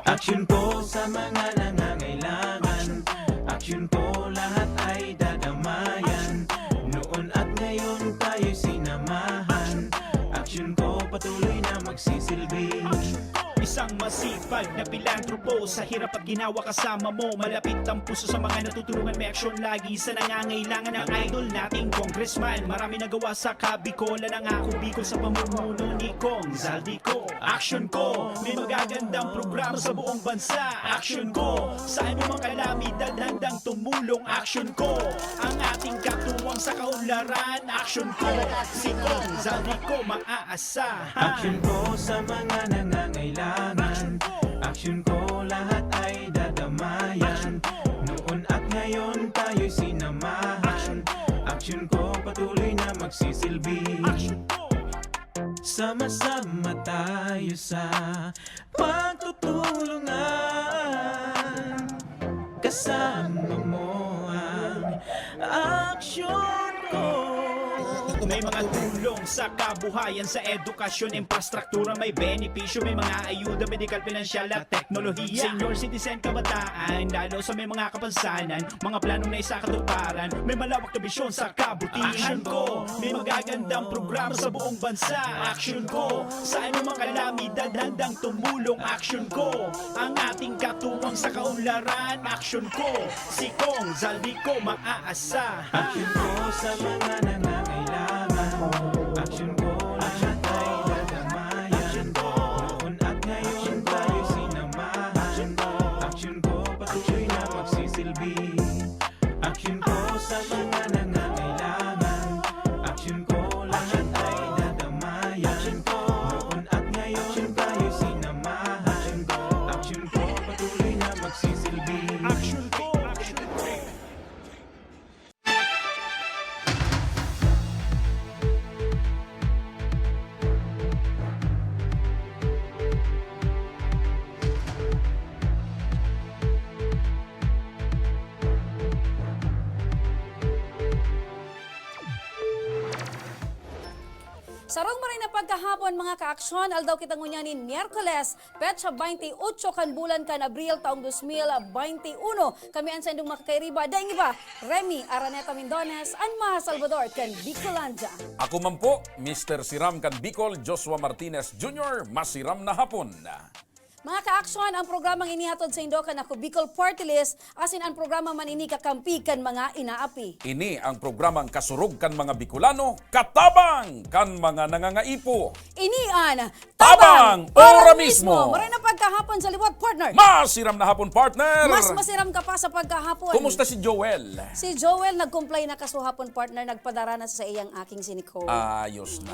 Aksyon ko sa mga nangangailangan, aksyon ko lahat ay dadamayan. Noon at ngayon tayo'y sinamahan, aksyon ko patuloy na magsisilbi. Isang masipag na pilantropo, sa hirap at ginawa kasama mo. Malapit ang puso sa mga natutulungan, may aksyon lagi sa nangangailangan ng idol nating congressman. Marami nagawa sa Kabikolan, ang ako Bicol sa pamumuno ni Kong Zaldico. Aksyon ko, may magagandang programa sa buong bansa. Aksyon ko, saan mo mang kalamidad handang tumulong. Aksyon ko, ang ating katuwang sa kaunlaran. Aksyon ko, si Kong Zaldico maaasahan. Aksyon ko sa mga nangangailangan, aksyon ko lahat ay dadamayan. Noon at ngayon tayo'y sinamahan, aksyon ko patuloy na magsisilbi. Sama-sama tayo sa pagtutulungan, kasama mo ang aksyon ko. May mga tulong sa kabuhayan, sa edukasyon, infrastruktura, may benepisyo, may mga ayuda, medikal, pinansyal at teknolohiya. Senior citizen, kabataan, lalo sa may mga kapansanan, mga planong na isakatuparan, may malawak na bisyon sa kabutihan ko. May magagandang programa sa buong bansa. Aksyon ko, saan mo mga kalamidad handang tumulong. Aksyon ko, ang ating katuwang sa kaunlaran. Aksyon ko, si Kong Zaldico maaasahan. Aksyon ko sa mga nangangailangan, aksyon ko lahat ay dadamayan. Noon at ngayon tayo'y sinamahan, aksyon ko patuloy na magsisilbi. Aksyon ko sa mga nangangailangan, aksyon ko lahat ay dadamayan. Noon at ngayon tayo'y sinamahan, aksyon ko patuloy na magsisilbi. Aksyon ko, Sarong maray na pagkahapon mga kaaksyon, aldaw kitang ngunyanin Miyerkules, petsa 28 kan bulan kan Abril taong 2021. Kami ang sendong makakairiba, daing iba, Remy Araneta Mendones, Anma Salvador kan Bicolanja. Ako man po, Mr. Siram kan Bicol, Joshua Martinez Jr., masiram na hapon. Mga kaaksyon, ang programang inihatod sa Indo kan ako Bicol Party List, asin ang programa man ini kakampi kan mga inaapi. Ini ang programang kasurug kan mga Bicolano, katabang kan mga nangangaipo. Inian, Tabang, ora mismo. Maray na pagkahapon sa liwat, partner. Masiram na hapon, partner! Mas masiram ka pa sa pagkahapon. Kumusta si Joel? Si Joel nag-comply na kasuhapon, partner, nagpadara na sa iyang aking siniko. Ayos na.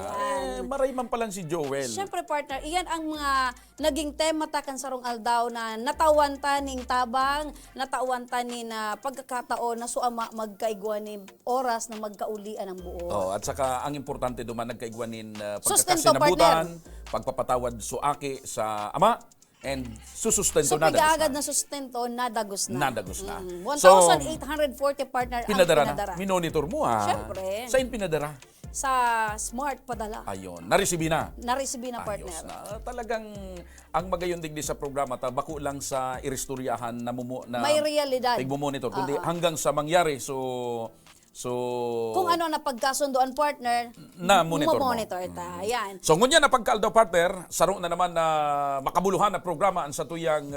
Maray man palang si Joel. Siyempre, partner, iyan ang mga naging tema takan sarong aldaw na natawan taning tabang, natawan tanin na pagkakataon na suama magkaigwan ni oras na magkaulian ang buo. Oh, at saka ang importante duman nagkaigwanin Sustento, pagkakasinabutan, pagpapatawad suaki sa ama, and susustento So, na pag-aagad na sustento, nadagos na. Nadagos na. 1,840 partner ang pinadara pinadara. na. Minonitor mo ha. Siyempre. Saan pinadara? Sa smart padala. Ayun, naresibi na. Naresibi na, partner. Ayos na. Talagang ang magayon digdi sa programa ta bako lang sa iristoryahan na May realidad. tigmo-monitor kundi hanggang sa mangyari so Kung ano na pagkasundoan, partner, na monitor mo. monitor ta. Yan. So ngunya na pagkaldaw, partner, saro na naman na makabuluhan na programa ang sa tuyang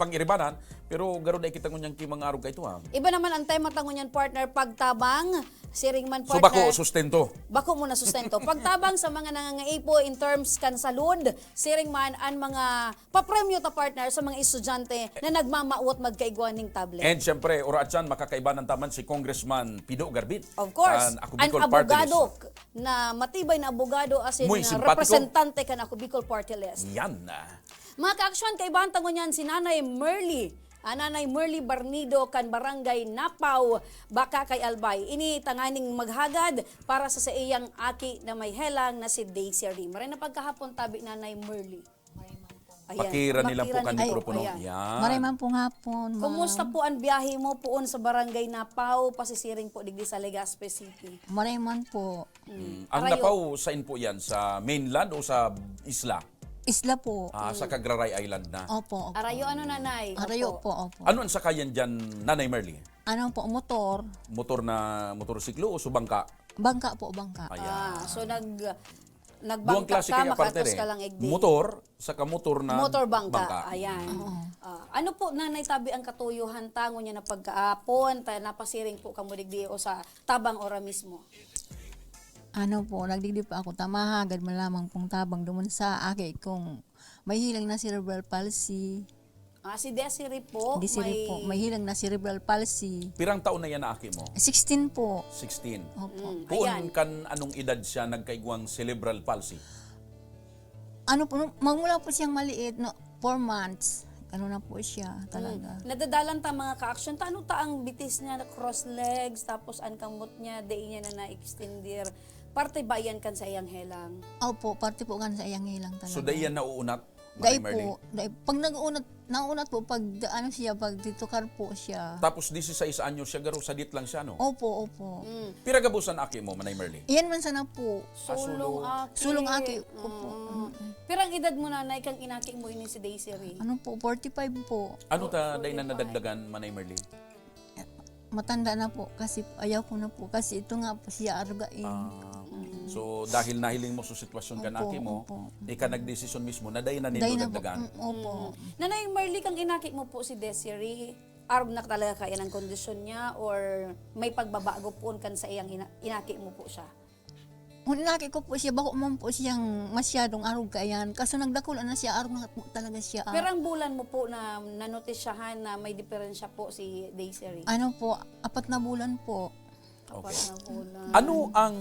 pang-iribanan, pero garo na kita ngunyang kimang arog kay tuang. Iba naman ang tema tangon yan, partner, pagtabang, siring man, So partner. bako sustento. Bako muna sustento. Pagtabang sa mga nangangaipo in terms kan salud, siring man ang mga papremyo ta, partner, sa mga estudyante na nagmamaot magkaigwaning tablet. And syempre, ora atyan makakaiba ng taman si Congressman Pido Garbin. Of course, Ako ang Bicol Party abogado List. na matibay na abogado asin Muy na simpatiko. representante kan ako Bicol Party List. Yan na. Mga kaaksyon, kaibahan tangon yan si Nanay Merly. Nanay Merly Barnido kan Barangay Napaw, Baka kay Albay. Ini tanganing maghagad para sa iyang aki na may helang na si Daisy Rim. Maray na pagkahapon tabi Nanay Merly. Pakira nila po kan nila mikropono. ayan. Yan. Maraming pong hapon. Kumusta po ang biyahe mo poon sa barangay Napaw, pasisiring po digdi sa Legazpi City? Maraming po. Ang Arayo. Napaw, saan po yan? Sa mainland o sa isla? Isla po. Sa Cagraray Island na. Opo. opo. Arayo ano nanay? Arayo Opo. po, opo. Ano ang sakayan dyan, Nanay Merly? Ano po, motor. Motorsiklo o subangka? Bangka po, bangka. Ayan. So Duwang nagbangka klase ka, kaya partner makatos ka lang igdi. Motor, saka motor na Motor bangka. Ayan. Ano po nanay tabi ang katuyuhan tango niya na pagkaapon, napasiring po kamo digdi o sa tabang ora mismo. Ano po, nagdigdi pa ako tamahagad malamang pong tabang duman sa aki kung may hilang na cerebral palsy. Si Desiree po, Desiree po, may hilang na cerebral palsy. Pirang taon na yan na aki mo? 16 po. 16. Opo. Puon kan anong edad siya nagkaigwang cerebral palsy? Ano po, magmula po siyang maliit, no, 4 months. Ano na po siya talaga. Nadadalan ta mga ka-action, ano ta ang bitis niya, cross legs, tapos ang kamot niya, day niya na na-extender. Parte ba yan kan sa iyang helang? Opo, parte po gan sa iyang hilang talaga. So dayan nauunat, Dahil Manay Merly? po, pag naunat po, pag ano siya, pag titukar po siya. Tapos 16 anyo siya, garo sadit lang siya, no? Opo, opo. Pira gabusan aki mo, Manay Merly? Iyan man sana po. Sulong aki. Sulong aki. Opo. Pero ang edad mo nanay, kang inaki mo ini si Desiree. Ano po, 45 po. Ano ta day na nadagdagan, Manay Merly? Matanda na po kasi ayaw ko na po kasi ito nga po siya argain. So dahil nahiling mo sa sitwasyon kan Opo, aki mo, opo. ika nagdesisyon mismo na day na Dahil nilo na po, dagdagan. opo. Nanay Marley, kang inaki mo po si Desiree, arog na talaga kaya ng kondisyon niya or may pagbabago po kan sa iyang inaki mo po siya? Kung inaki ko po siya, bako man po siyang masyadong arog kayan. Kaso nagdakulan na siya, arog na po talaga siya. Pero ang bulan mo po na nanotisyahan na may diferensya po si Desiree. Ano po, 4 na bulan po. Apat na bulan. Ano ang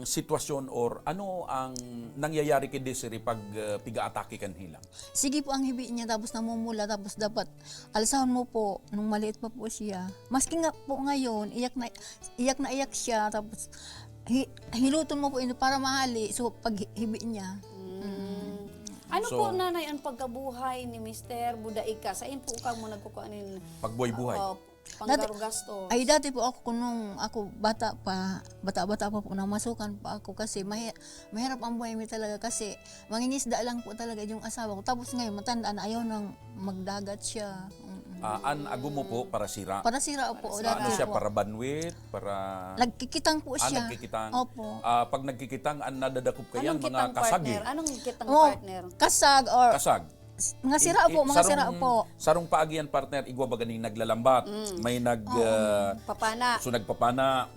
sitwasyon or ano ang nangyayari kay Desiree pag piga-atake kan hilang? Sige po ang hibi niya, tapos namumula, tapos dapat alsahon mo po, nung maliit pa po siya. Maski nga po ngayon, iyak na iyak siya, tapos hiluton mo po ito para mahali, so pag hibi niya. Ano So- po nanay ang pagkabuhay ni Mr. Budaika? Sa po ka mo nagkukuanin Pagbuhay-buhay. panggarugasto? Ay dati po ako nung ako bata pa po namasukan pa ako kasi mahirap ang buhay mo talaga kasi mangingisda lang po talaga yung asawa ko. Tapos ngayon matanda na ayaw nang magdagat siya. An ago mo po para sira. Para sira po Ano dati siya po. para banwit, para Nagkikitang po siya. nagkikitang. Opo. Pag nagkikitang an nadadakop kayan Anong mga kitang kasagi. partner? Anong kitang Oh, partner? kasag or Kasag. mga sira po, mga sira po. Sarong paagian partner, igwa ba ganing naglalambat, may Papana. so nagpapana.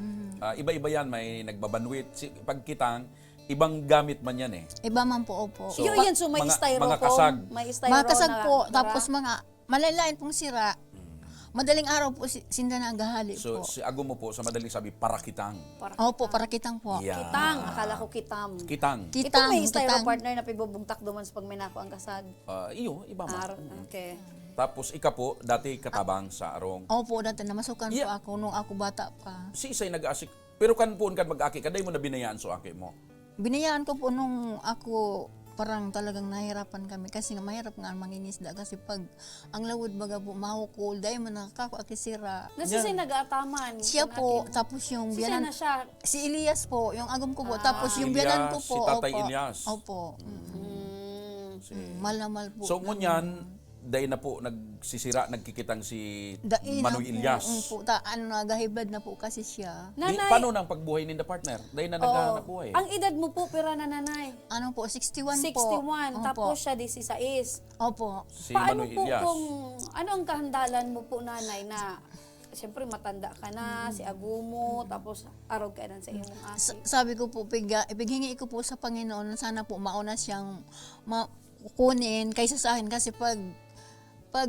Iba-iba yan, may nagbabanwit. Pagkitang, ibang gamit man yan eh. Iba man po, opo. So, Yun yan, so may mga- styrofoam. mga kasag. May styrofoam Mga kasag na po, tira. tapos mga malalain pong sira. Madaling araw po sinda na gahali So po. si ago mo po, sa madaling sabi, parakitang. Opo, para kitang po. Yeah. Kitang, akala ko kitam. Kitang. Ito Kitang, may styro kitang. partner na pibubugtak duman sa pagminako ang kasag. Iyo, iba man. Okay. Tapos ika po, dati katabang sa arong. Opo, dati namasukan Yeah. po ako nung ako bata pa. Si isay nag-aasik. Pero kan po kan mag-aki, kaday mo na binayaan so aki mo. Binayaan ko po nung ako parang talagang nahirapan kami kasi nga mahirap nga ang mangingisda kasi pag ang lawod baga po mahukol dahil man nakakaakisira. Nasisay nag-aataman. Siya po, tapos yung Sisay biyanan, na siya. si Elias po, yung agom ko po, tapos yung Elias, biyanan ko po. si Tatay opo. Elias. Opo. Mahal na mahal po. So ngunyan, day na po nagsisira, nagkikitang si Dahil Manoy Elias. Po, nagahiblad na po kasi siya. Paano nang pagbuhay ni the partner? Day na nagbuhay. Ang edad mo po, pira na nanay. Ano po, 61 61, po. Opo. tapos siya 16. Opo. Si Paano Manoy po Elias. ano ang kahandalan mo po nanay na siyempre matanda ka na, si Agumo, tapos arog ka na sa iyong aki. Sabi ko po, ipighingi ko po sa Panginoon, sana po mauna siyang kunin kaysa sa akin kasi pag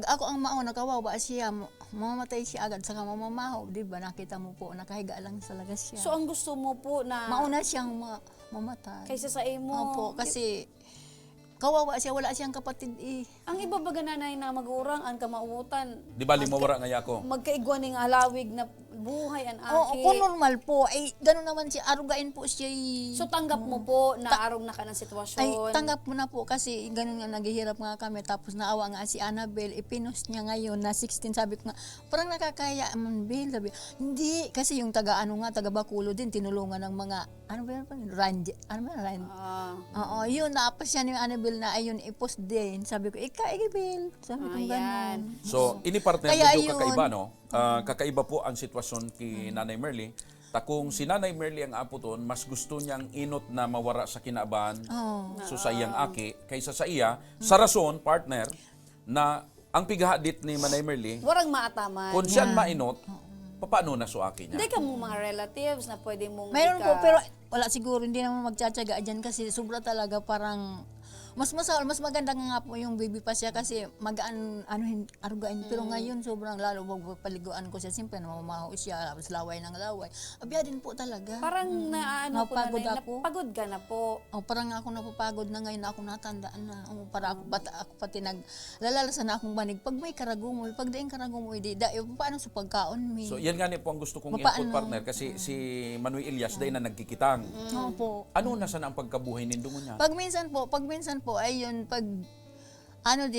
ako ang mauna, kawawa siya, mamamatay siya agad, saka mamamahaw, di ba? Nakita mo po, nakahiga lang talaga siya. So ang gusto mo po na mauna siyang mamatay. kaysa sa imo. Opo, kasi kawawa siya, wala siyang kapatid eh. Ang iba baga nanay na mag-urang ang kamauutan. Di ba limawara nga ako? Magkaigwa ning alawig na Buhay an Oo, aki. kung normal po, ay gano'n naman siya, arugain po siya. So tanggap mo po na arog na ka ng sitwasyon. Ay, tanggap mo na po kasi ganun nga naghihirap nga kami. Tapos naawa nga si Annabel, ipinos niya ngayon na 16. Sabi ko nga, parang nakakaya man, Bill. Sabi, hindi, kasi yung taga Bakulo din, tinulungan ng mga, ano ba yun? Rand. Ah, Oo, yun, naapas siya ni Annabel na ayun, ipost din. Sabi ko, Bill. Sabi ko, Ayan. ganun. So, ini partner Kaya medyo yun. kakaiba, no? Kakaiba po ang sitwasyon kay Nanay Merly. Kung si Nanay Merly ang apo ton, mas gusto niyang inot na mawara sa kinaaban Oo. so sa iyang aki kaysa sa iya sa rason partner na ang pigahadit ni Nanay Merly warang maataman. kung siyan mainot paano na so aki niya. Hindi ka mo mga relatives na pwede mong Mayroon po, pero wala siguro, hindi naman magtsatsaga dyan kasi sobra talaga parang mas maganda nga po yung baby pa siya kasi magaan, arugain. Pero ngayon, sobrang lalo, paliguan ko siya. Siyempre, namamaho siya, tapos laway ng laway. Abya din po talaga. parang Napagod ako. napagod ka na po. Parang ako napapagod na ngayon na ako natandaan na. Para ako, ako pati lalasan na akong banig. Pag may karagumoy, pag daing karagumoy, paano sa pagkaon mi? So yan nga ni po ang gusto kong Paano? input partner kasi si Manuel Elias dahil na nagkikitang. Opo. Ano na sana ang pagkabuhay nindungo niya? Pag minsan po, ayun,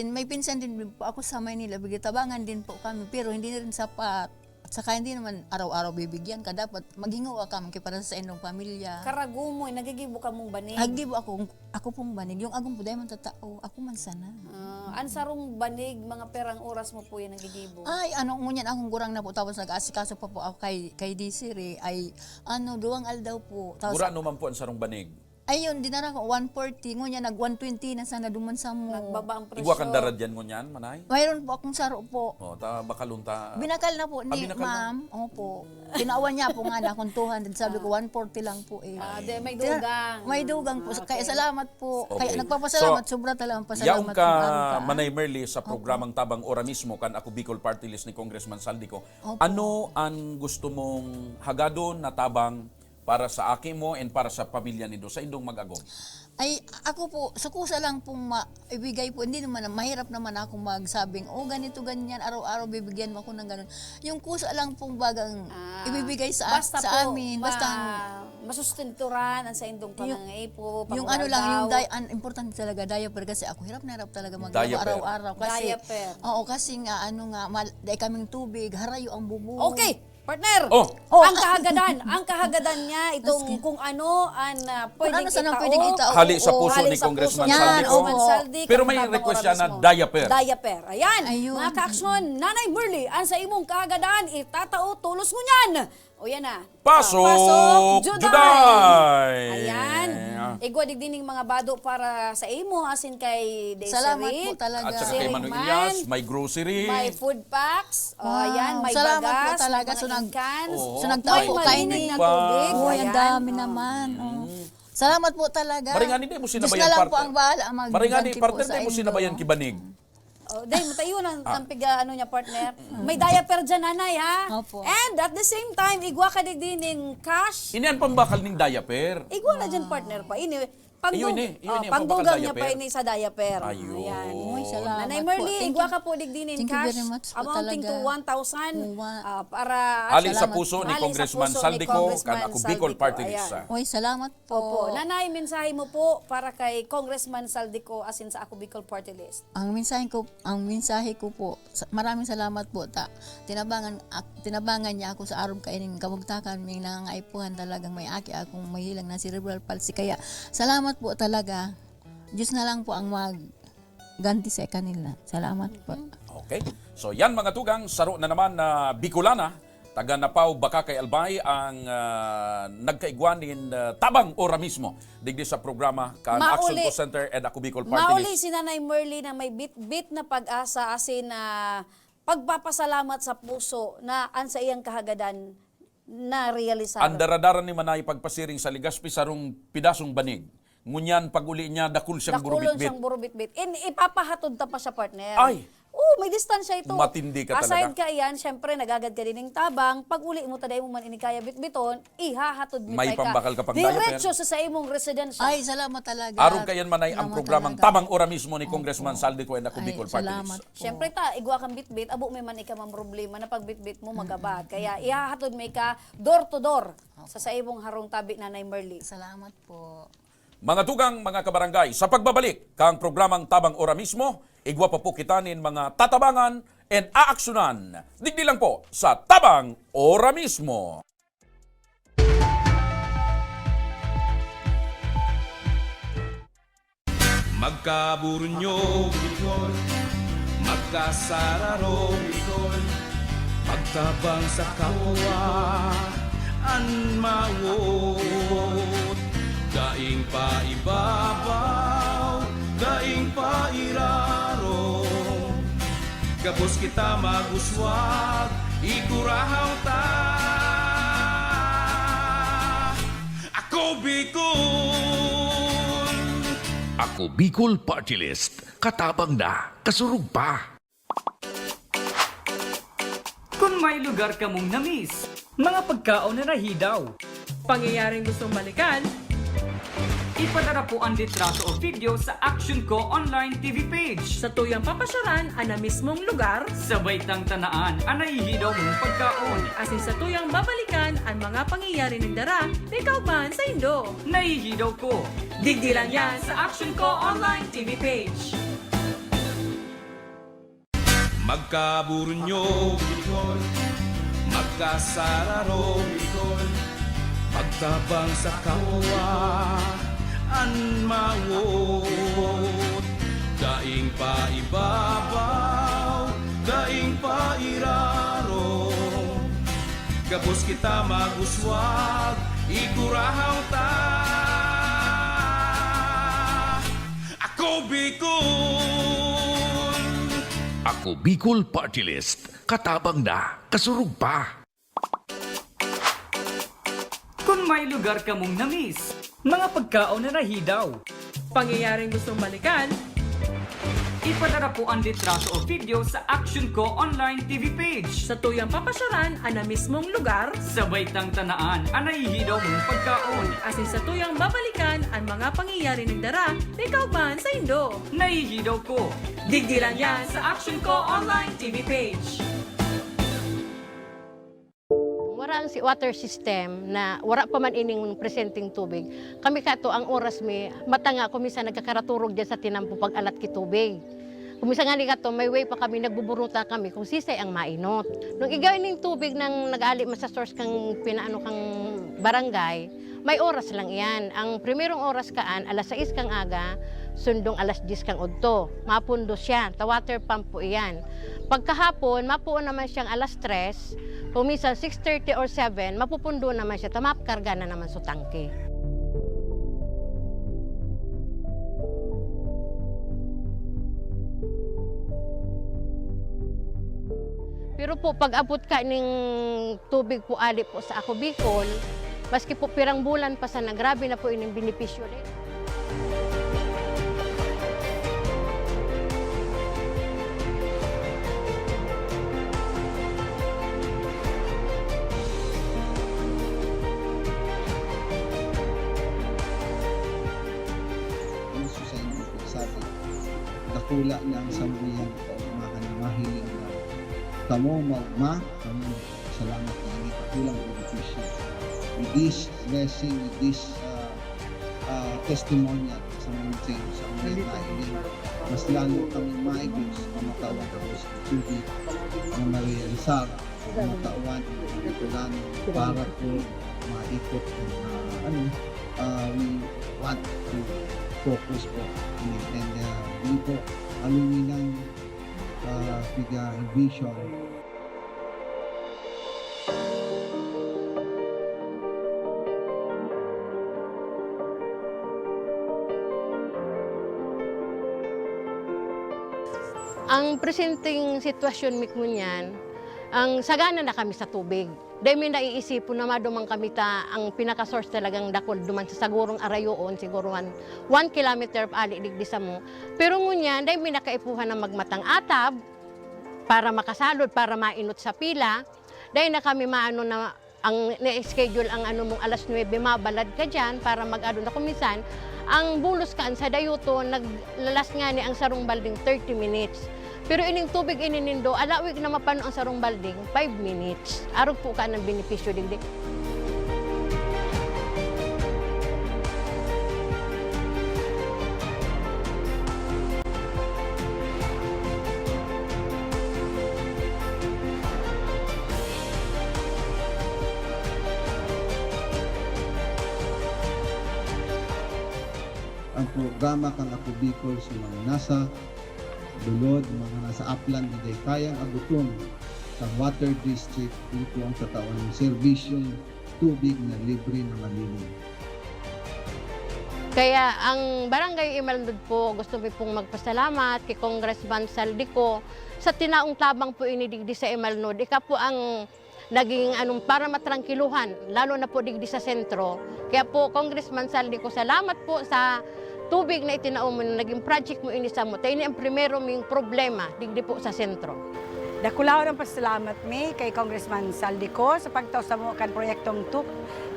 may pinsan din po ako sa Maynila, bigitabangan din po kami, pero hindi rin sapat. At saka hindi naman araw-araw bibigyan ka, dapat maghingaw ka para sa inyong pamilya. Karagumoy, nagigibo ka mong banig. Agibo ako pong banig, yung agong po dahil man tatao, ako man sana. Ansarong banig, mga perang oras mo po yan nagigibo. Ay, ngunyan akong gurang na po, tapos nag-asikaso pa po ako kay Desiree, ay, duwang aldaw po. Tapos, Gura naman po ang sarong banig. ayun, dinara ko, 140, ngunyan, nag-120 na sana duman sa mo. Nagbaba ang presyo. Igwa kang darad yan ngunyan, manay? Mayroon po akong saro po. O, bakalunta. Binakal na po ni binakal na? ma'am. Opo. Tinaawan niya po nga na akong 200. Sabi ko 140 lang po eh. May dugang. May dugang po. Kaya salamat po. Okay. Kaya nagpapasalamat. So, sobra talagang Yaong pasalamat ka, po, Aruka. Manay Merly, sa programang Tabang Ora mismo, kan ako Bicol Party List ni Congressman Saldico, ano ang gusto mong hagadon na tabang para sa aki mo and para sa pamilya nindo sa indong mag-agom? Ay, ako po, sa kusa lang pong ibigay po, hindi naman, mahirap naman ako magsabing, ganito, ganyan, araw-araw bibigyan mo ako ng ganun. Yung kusa lang pong bagang ibibigay sa amin. Basta, masustenturan ang sa indong pangangaipo, yung ano lang, ang importante talaga, diaper, kasi ako hirap na hirap talaga maglaba Diaper. araw-araw. Kasi, Diaper. Oo, kasi nga, dahil kaming tubig, harayo ang bubo. Okay, partner. Oh. Ang kahagadan niya itong kung ano ang pwedeng ano sanang itao. pwedeng itao. Hali sa puso Hali ni sa Congressman puso ni Saldico. Congressman Opo. Saldico, Pero ang may tabang request oras siya na mo. diaper. Diaper. Ayan. Ayun. Mga ka-aksyon, Nanay Merly, ang sa imong kahagadan, itatao tulos mo niyan. O yan na. Pasok, Juday! Ayan. Igwa digdining mga bado para sa imo, asin kay Desiree. Salamat po talaga. At saka kay Manuel Siriman, Elias, may grocery. may food packs. O, Wow. ayan, may Salamat bagas, po talaga. may So, mga cans. Oo. So, nagtao May po kayo malinig ni na Pa. tubig. Oh, ang Ayan. dami naman. Salamat po talaga. Maringani din mo Diyos sinabayan na lang po partner. ang bahala Maringani, magganti po partner sa din mo inyo. sinabayan kibanig. Oh, dahil matayo ang piga niya partner. May diaper dyan, nanay, ha? Opo. And at the same time, igwa ka digdining cash. Inian pambakal ning diaper. Igwa na dyan, partner pa. Ayun eh, Pangdugang niya diaper. pa ini sa diaper. Ayun. Ayan. Uy, salamat Nanay po. Merly, Thank igwa you. ka po digdinin Thank you cash very much po amounting to talaga. 1,000 para Ali sa Salamat. puso ni Ali sa Congressman puso ni Saldico, Congressman kan ako Bicol Saldico. Party List. Ayan. Uy, salamat po. Opo. Nanay, mensahe mo po para kay Congressman Saldico asin sa Ako Bicol Party List. Ang mensahe ko po, maraming salamat po tinabangan niya ako sa araw kainin kamugtakan, may nangangaipuhan talagang may aki akong mahilang na cerebral palsy, kaya salamat po talaga. Diyos na lang po ang ganti sa kanila. Salamat po. Okay. So yan mga tugang, saro na naman na Bicolana, taga Napaw, Bakakay, Albay, ang nagkaigwanin tabang ora mismo digdi sa programa kan Action Mauli. Po Center and ako Bicol Party Mauli List. si Nanay Merly na may bit na pag-asa asin na pagpapasalamat sa puso na an sa iyang kahagadan na realisar. Ang daradaran ni Manay pagpasiring sa Ligaspi sarong pidasong banig. Ngunyan pag uli niya dakul siyang Dakulon burubit-bit. siyang burubit-bit. Ipapahatod ta pa siya, partner. Ay! Oo, may distansya ito. Matindi ka Aside talaga. ka iyan, syempre nagagad ka din ng tabang. Pag uli mo taday mo man inikaya bitbiton, ihahatod mi May pay ka. pambakal ka pang diaper. Diretso sa imong residensya. Ay, salamat talaga. Aron kayan manay ang Salamat programang talaga. Tabang Ora mismo ni Congressman Saldico and ako Ay, Bicol Party salamat List. po. Syempre ta, igwa kang bitbit, abo may man ika mang problema na pagbitbit mo magabad. Kaya ihahatod may ka door to door sa imong harong tabi Nanay Merly. Salamat po. Mga tugang, mga kabarangay, sa pagbabalik kang programang Tabang Ora mismo, igwa pa po kitanin mga tatabangan and aaksyonan. Digdi lang po sa Tabang Ora mismo. Magkaburunyo, Bicol. Magkasararo, Bicol. Pagtabang sa kapwa, anmawot. Daing pa ibabaw, daing pa iraro. Kapos kita maguswag, igurahaw ta. Ako Bicol! Ako Bicol Party List, katabang na, kasurug pa. Kung may lugar ka mong namiss, mga pagkaon na nahidaw, pangyayaring gustong balikan, ipadara po ang litrato o video sa Action Ko Online TV page. Sa tuyang papasyaran ang na mismong lugar, Sabay tang tanaan ang nahihidaw mong pagkaon. asin sa tuyang babalikan ang mga pangyayari ng dara, ikaw man sa Indo. Nahihidaw ko. Digdi lang yan sa Action Ko Online TV page. Magkaburunyo, Bicol. Magkasararo, Bicol. Pagtabang sa kapwa, anmawot. Daing pa ibabaw, daing pa iraro. Kapos kita maguswag, igurahaw ta. Ako Bicol! Ako Bicol Party List, katabang na, kasurug pa. Kung may lugar ka mong namiss, mga pagkaon na nahidaw, Pangyayaring gustong balikan, ipadara po ang litrato o video sa Action Ko Online TV page. sa tuyang papasyaran ang na mismong lugar, Sabay tang tanaan ang nahihidaw mong pagkaon. asin sa tuyang babalikan ang mga pangyayari ng dara, ikaw man sa Indo. Nahihidaw ko. Digdi lang yan sa Action Ko Online TV page. Wala ang si water system na wala pa man ining presenting tubig. Kami kato ang oras mi matanga kuminsan nagkakaraturog diyan sa tinampo pag alat ki tubig. Kuminsan nga ni kato may way pa kami nagbuburuta kami kung sisay ang mainot. Nung igawin ning tubig nang nag-ali man sa source kang pinaano kang barangay, may oras lang iyan. Ang primerong oras kaan alas 6 kang aga, sundong alas 10 kang udto. Mapundo siya, ta water pump po iyan. Pagkahapon, mapuon naman siyang alas 3, kung minsan 6:30 or 7, mapupundo naman siya, tamapkarga na naman sa tangke. Pero po, pag abot ka ning tubig po ali po sa Ako Bicol, maski po pirang bulan pa sana, grabe na po ining benepisyo rin. Gusto sa inyo po sabi, dakula na ang sambuyan ko, mga mahiling na kamo magma, kamo salamat na hindi kakulang beneficial. With this blessing, with this testimonial sa mga sa mga nahiling, mas lalo kami maigos na matawan ko sa tubig na ma-realizar, matawan ng Bicolano para po maikot na we want to focus po and hindi po aluminang piga vision. Ang presenting sitwasyon mikmo niyan, ang sagana na kami sa tubig. Dahil may naiisipon na madumang kami ta, ang pinaka-source talagang dakol duman sa sagurong arayoon, siguro 1 kilometer ali digdi sa mo. Pero ngunyan, dahil may nakaipuhan na magmatang atab, para makasalod, para mainot sa pila. Dahil na kami maano na ang na-schedule ang ano mong alas 9 mabalad ka dyan para mag-ano na kumisan. Ang bulos kaan sa dayuto, naglalas nga ni ang sarong balding 30 minutes. Pero ining tubig ininindo, alawig na mapano ang sarong balding 5 minutes. Arog po ka ng benepisyo digdi. Ang programa kang Ako Bicol sa mga nasa Dulod, mga nasa upland na day kayang abuton sa water district dito ang katawan ng serbisyong tubig na libre na malinis. Kaya ang Barangay Imalndod po, gusto ko pong magpasalamat kay Congressman Saldico sa tinaong tabang po inidigdi sa Imalndod. Ika po ang naging para matrangkiluhan, lalo na po digdi sa sentro. Kaya po, Congressman Saldico, salamat po sa tubig na itinaom mo, naging project mo inisa mo. Tayo ni ang primero ming problema digdi po sa sentro. Dakulaw ng pasalamat mi kay Congressman Saldico sa pagtaw sa mo kan proyektong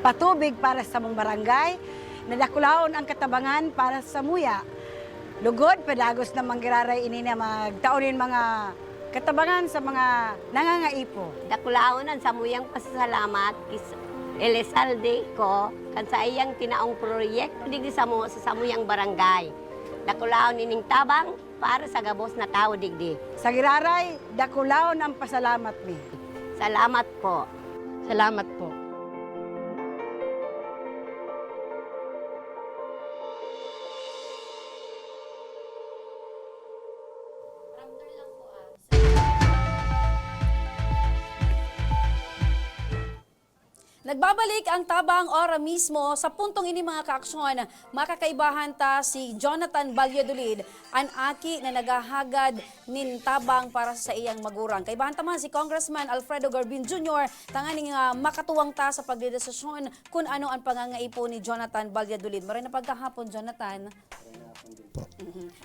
patubig para sa mong barangay. Nadakulaon ang katabangan para sa muya. Lugod, pedagos na manggiraray ini na magtaonin mga katabangan sa mga nangangaipo. Dakulaonan sa muyang pasasalamat kis Elizalde ko kan sa iyang tinaong proyekto digdi sa samuyang barangay. Dakulaon ining tabang para sa gabos na tao digdi. Sa giraray, dakulaon ang pasalamat mi. Salamat po. Salamat po. Nagbabalik ang tabang ora mismo sa puntong ini mga kaaksyon. Makakaibahan ta si Jonathan Valladolid, ang aki na nagahagad nin tabang para sa iyang magurang. Kaibahan ta man si Congressman Alfredo Garbin Jr. tanganing makatuwang ta sa pagdedesisyon kung ano ang pangangaipo ni Jonathan Valladolid. Maray na pagkahapon, Jonathan.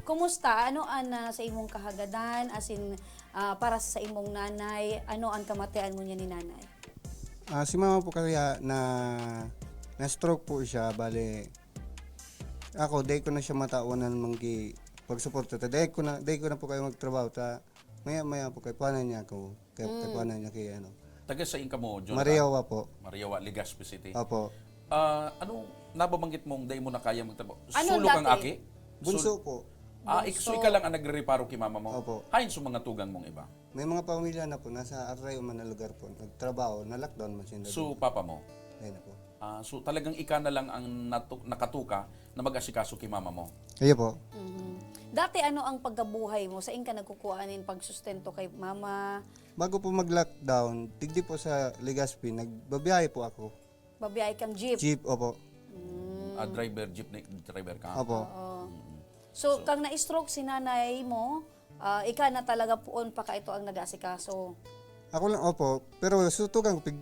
Kumusta? Ano ang sa imong kahagadan? Asin para sa imong nanay, ano ang kamatayan mo niya ni nanay? Si mama po kaya na-stroke po siya, bale ako, day ko na siya matawanan manggi pagsuporta ta. Day ko na po kayo magtrabaho ta. Maya po kay panan niya ako. Kay panan niya kay ano. Taga sa inka mo, Jonathan? Mariawa po. Mariawa, Legazpi City. Opo. Ano nababanggit mong day mo na kaya magtrabaho? Ano Sulok ang dati? aki? Bunso po. So ikaw lang ang nagre-reparo kay mama mo? Opo. Hain sa mga tugang mong iba? May mga pamilya na po, nasa Arrayo man na lugar po. Nagtrabaho, na-lockdown man siya. So papa mo? Ayun na po. So talagang ika na lang ang nakatuka na mag-asikaso kay mama mo? Ayun po. Dati ano ang pagkabuhay mo? Saan ka nagkukuhanin pagsustento kay mama? Bago po mag-lockdown, tigdi po sa Legazpi, nagbabiyahe po ako. Babiyay kang jeep? Jeep, opo. Jeep driver ka? Opo. So, kang na-stroke si nanay mo, ika na talaga poon pa ka ito ang nag-asikaso. Ako lang, opo. Pero sutugan ko,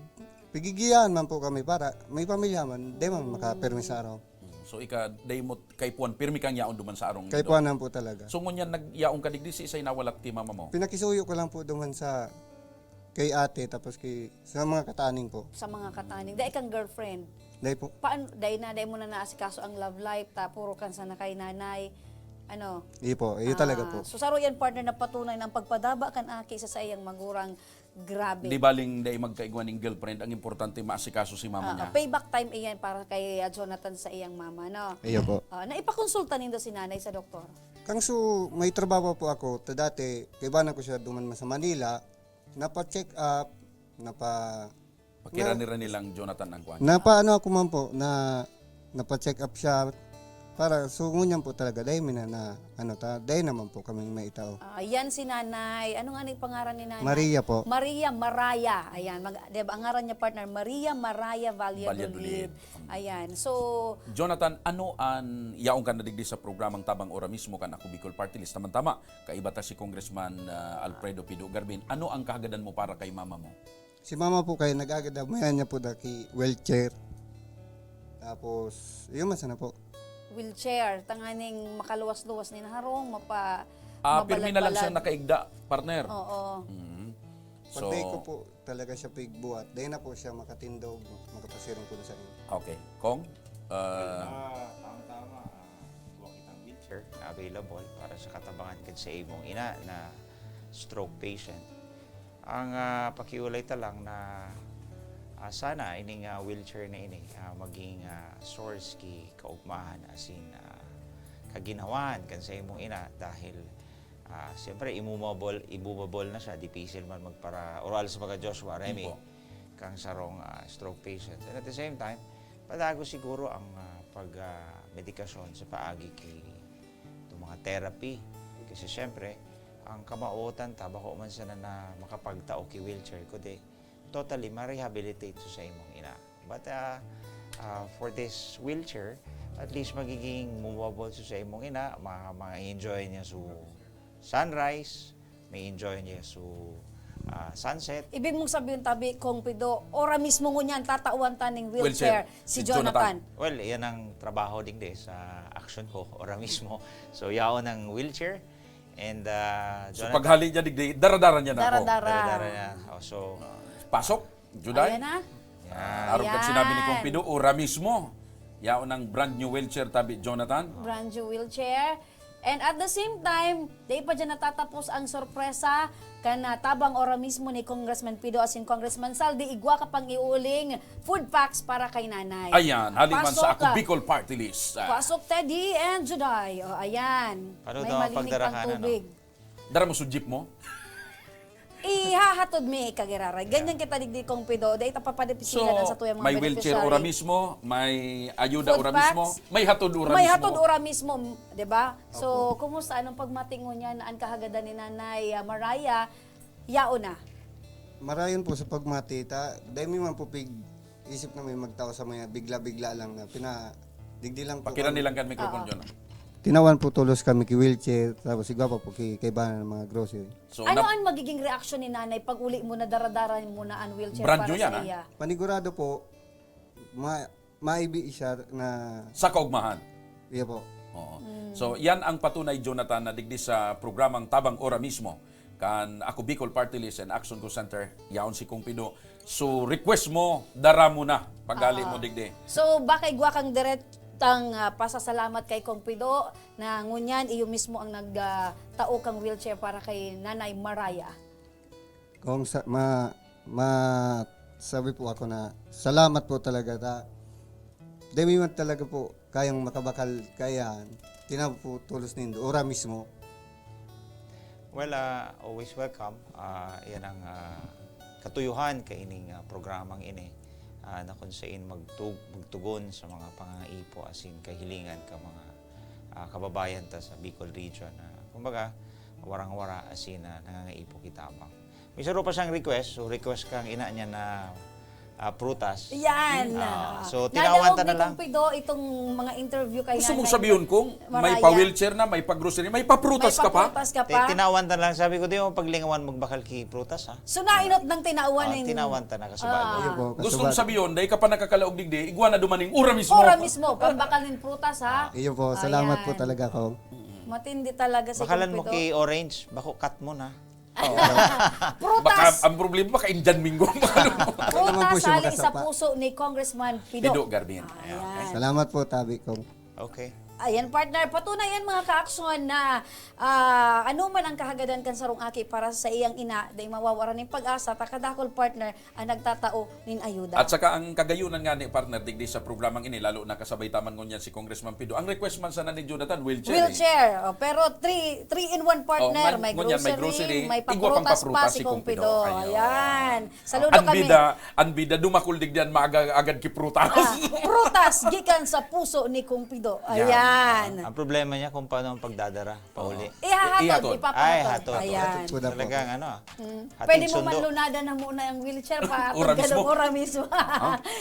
pigigiyan man po kami para may pamilya man, di man makapermi sa araw. So ika, day mo kay Puan, pirmi kang yaon duman sa arong Kay Puanan po talaga. So ngunyan nagyaon ka digdi si isay nawalat kay mama mo? Pinakisuyo ko lang po duman sa kay ate, tapos sa mga kataning po. Sa mga kataning. Dahil kang girlfriend. Dahil po. Paano, dahil mo na naasikaso ang love life, puro kan sana kay nanay. Ano? Hindi po, iyo talaga po. So saro yan partner na patunay ng pagpadaba kan aki sa iyang magurang. Grabe. Di baling day magkaigwan ng girlfriend, ang importante maasikaso si mama niya. Payback time iyan para kay Jonathan sa iyang mama, no? Iyo po. Naipakonsulta nindo si nanay sa doktor? Kang may trabaho po ako, dati, kaibanan ko siya duman sa Manila, napa-check up, Pakirani nilang Jonathan ang kuwan. Ano ako man po, napa-check up siya, para sungunyan po talaga, dahil dahil naman po kami may itao. Ayan si nanay. Ano nga ni pangaran ni nanay? Maria po. Maria Maraya. Ayan. Diba, ang ngaran niya partner, Maria Maraya Valladolid. Ayan. So, Jonathan, ano ang yaong ka nadigdi sa programang Tabang Ora mismo kan Ako Bicol Party List? Tama, kaibata si Congressman Alfredo Pido Garbin. Ano ang kahagadan mo para kay mama mo? Si mama po kayo nag-agadabayan niya po daki wheelchair. Tapos, yun masana po. wheelchair, tanganing makaluwas-luwas ni harong, Pirmi na lang mabalad-balad. siya nakaigda, partner. Oo. Pag day ko po talaga siya pigbuhat, day na po siya makatindog, makapasirong ko sa inyo. Okay. Kong? Tama-tama. Huwag kitang wheelchair available para sa katabangan kan sa imong ina na stroke patient. Ang pakiulay ta lang na sana ining wheelchair na ini maging source ki kaugmahan asin kaginawan kan sa imong ina dahil siyempre imubabol na siya, difícil man magpara oral sa mga Joshua Remy kang sarong stroke patient. And at the same time, padago siguro ang pag-medikasyon sa paagi ki itong mga therapy. Kasi siyempre, ang kamauotan ta, bako man sana na makapagtao ki wheelchair, kundi totally ma-rehabilitate sa imong ina. But for this wheelchair, at least magiging mumabol sa imong ina, ma-enjoy niya sa sunrise, may enjoy niya sa sunset. Ibig mong sabihin tabi, Kong Pido, ora mismo ngunyan tatauan taning wheelchair si Jonathan. Well, yan ang trabaho din sa action ko, ora mismo. So, yaon ang wheelchair. And So paghali niya digdi, dara-dara niya na ako. Dara-dara. niya. So, Pasok, Juday. Ayan na. Aron kad sinabi ni Kong Pido, ora mismo. Yaon ang brand new wheelchair tabi Jonathan. Brand new wheelchair. And at the same time, di pa dyan natatapos ang sorpresa kana tabang ora mismo ni Congressman Pido asin Congressman Saldi, igwa ka pang iuling food packs para kay nanay. Ayan, haliman sa Pasok Ako Bicol Party List. Pasok Teddy and Juday. O, ayan. Paano May daw malinig pagdarahanan, pang tubig. Dara mo sa jeep mo? Ihahatod mi kagiraray. Ganyan kita digdi Kong Pido. Dahil So, tapapadipisila sa tuyang mga may wheelchair beneficiary. ora mismo, may ayuda Food ora packs, mismo, may hatod ora May mismo. hatod ora mismo, 'di ba? So, kumusta anong pagmatingon niya na ang kahagadan ni Nanay Maraya? Yao na. Marayon po sa pagmati, dahil man po isip na may magtao sa mga bigla-bigla lang na digdi lang po. Pakiran nilang kan microphone dyan. Tinawan po tulos kami ki wheelchair, tapos sigwa pa po kay banan ng mga grocery. So, Ano ang magiging reaksyon ni Nanay pag uli mo na daradara mo na ang wheelchair Brand para new yan, sa iya? Panigurado po, maibi siya na, sa kaugmahan. iya po. Oo. So, yan ang patunay, Jonathan, na digdi sa programang Tabang Ora mismo kan Ako Bicol Party List and Action Go Center, yaon si Kong Pido. So, request mo, dara mo na, pagali mo digdi. So, baka igwa kang direktang pasasalamat kay Kong Pido na ngunyan iyo mismo ang nagtao kang wheelchair para kay Nanay Maraya. Kung sabi po ako na salamat po talaga. Demi man talaga po kayang makabakal kayan, tinawag po tulos nindo, ora mismo. well, always welcome. Yan ang katuyuhan kaining programang ini na kung saan magtugon sa mga pangangaipo asin kahilingan ka mga kababayan ta sa Bicol region. Kumbaga, warang-wara asin nangangaipo kitabang. May saro pa siyang request. So, request kang ina niya na prutas. Yan. So, tinawanta na lang. Kong Pido itong mga interview kay Gusto Nanay mong sabihin kung may Maraya. pa-wheelchair na, may pa-grocery, may pa-prutas ka pa? May ka pa? Tinawanta na lang. Sabi ko, di mo paglingawan magbakal ki prutas, ha? So, nainot ng tinauan ng Tinawanta na kasabado. Iyo po, Gusto mong kasabad. sabihin, dahil ka pa nakakalaog digdi, igwa na dumaning ura mismo. ora mismo, pambakal ng prutas, ha? Iyo po, salamat po Ayan. talaga ko. Matindi talaga si Bakalan Kong mo Pido. ki orange, bako cut mo na. Prutas! Baka ang problema, baka Indian Mingo. naman po Prutas siya sali sa makasapa. puso ni Congressman Pido. Pido Garbin. Ayan. Salamat po, tabi ko. Okay. Ayan, partner, patunay yan mga kaaksyon na ano man ang kahagadan kan sarong aki para sa iyang ina, dahil mawawaran ng pag-asa, takadakol partner ang nagtatao nin ayuda. At saka ang kagayunan nga ni partner digdi sa programang ini, lalo na kasabay taman ngunyan si Congressman Pido. Ang request man sana ni Jonathan, wheelchair. Wheelchair, pero 3-in-1 partner, Oh, may ngunyan, grocery, may grocery, may igwa pang paprutas pa paprutas si si Kong Kong Pido. Pido. Ayun. Ayan. Saludo kami. Anbida, dumakul digdian, agad ki prutas. Prutas, gikan sa puso ni Kong Pido. Ayan. Ang problema niya kung paano ang pagdadara, pauli. Ihahatod, Ihatod. Ay, ipapahatod. hatod. Ayan. Po na po. Talagang ano, Pwede hatid mo sundo. manlunada na muna ang wheelchair pa. Ora mismo. Ora mismo.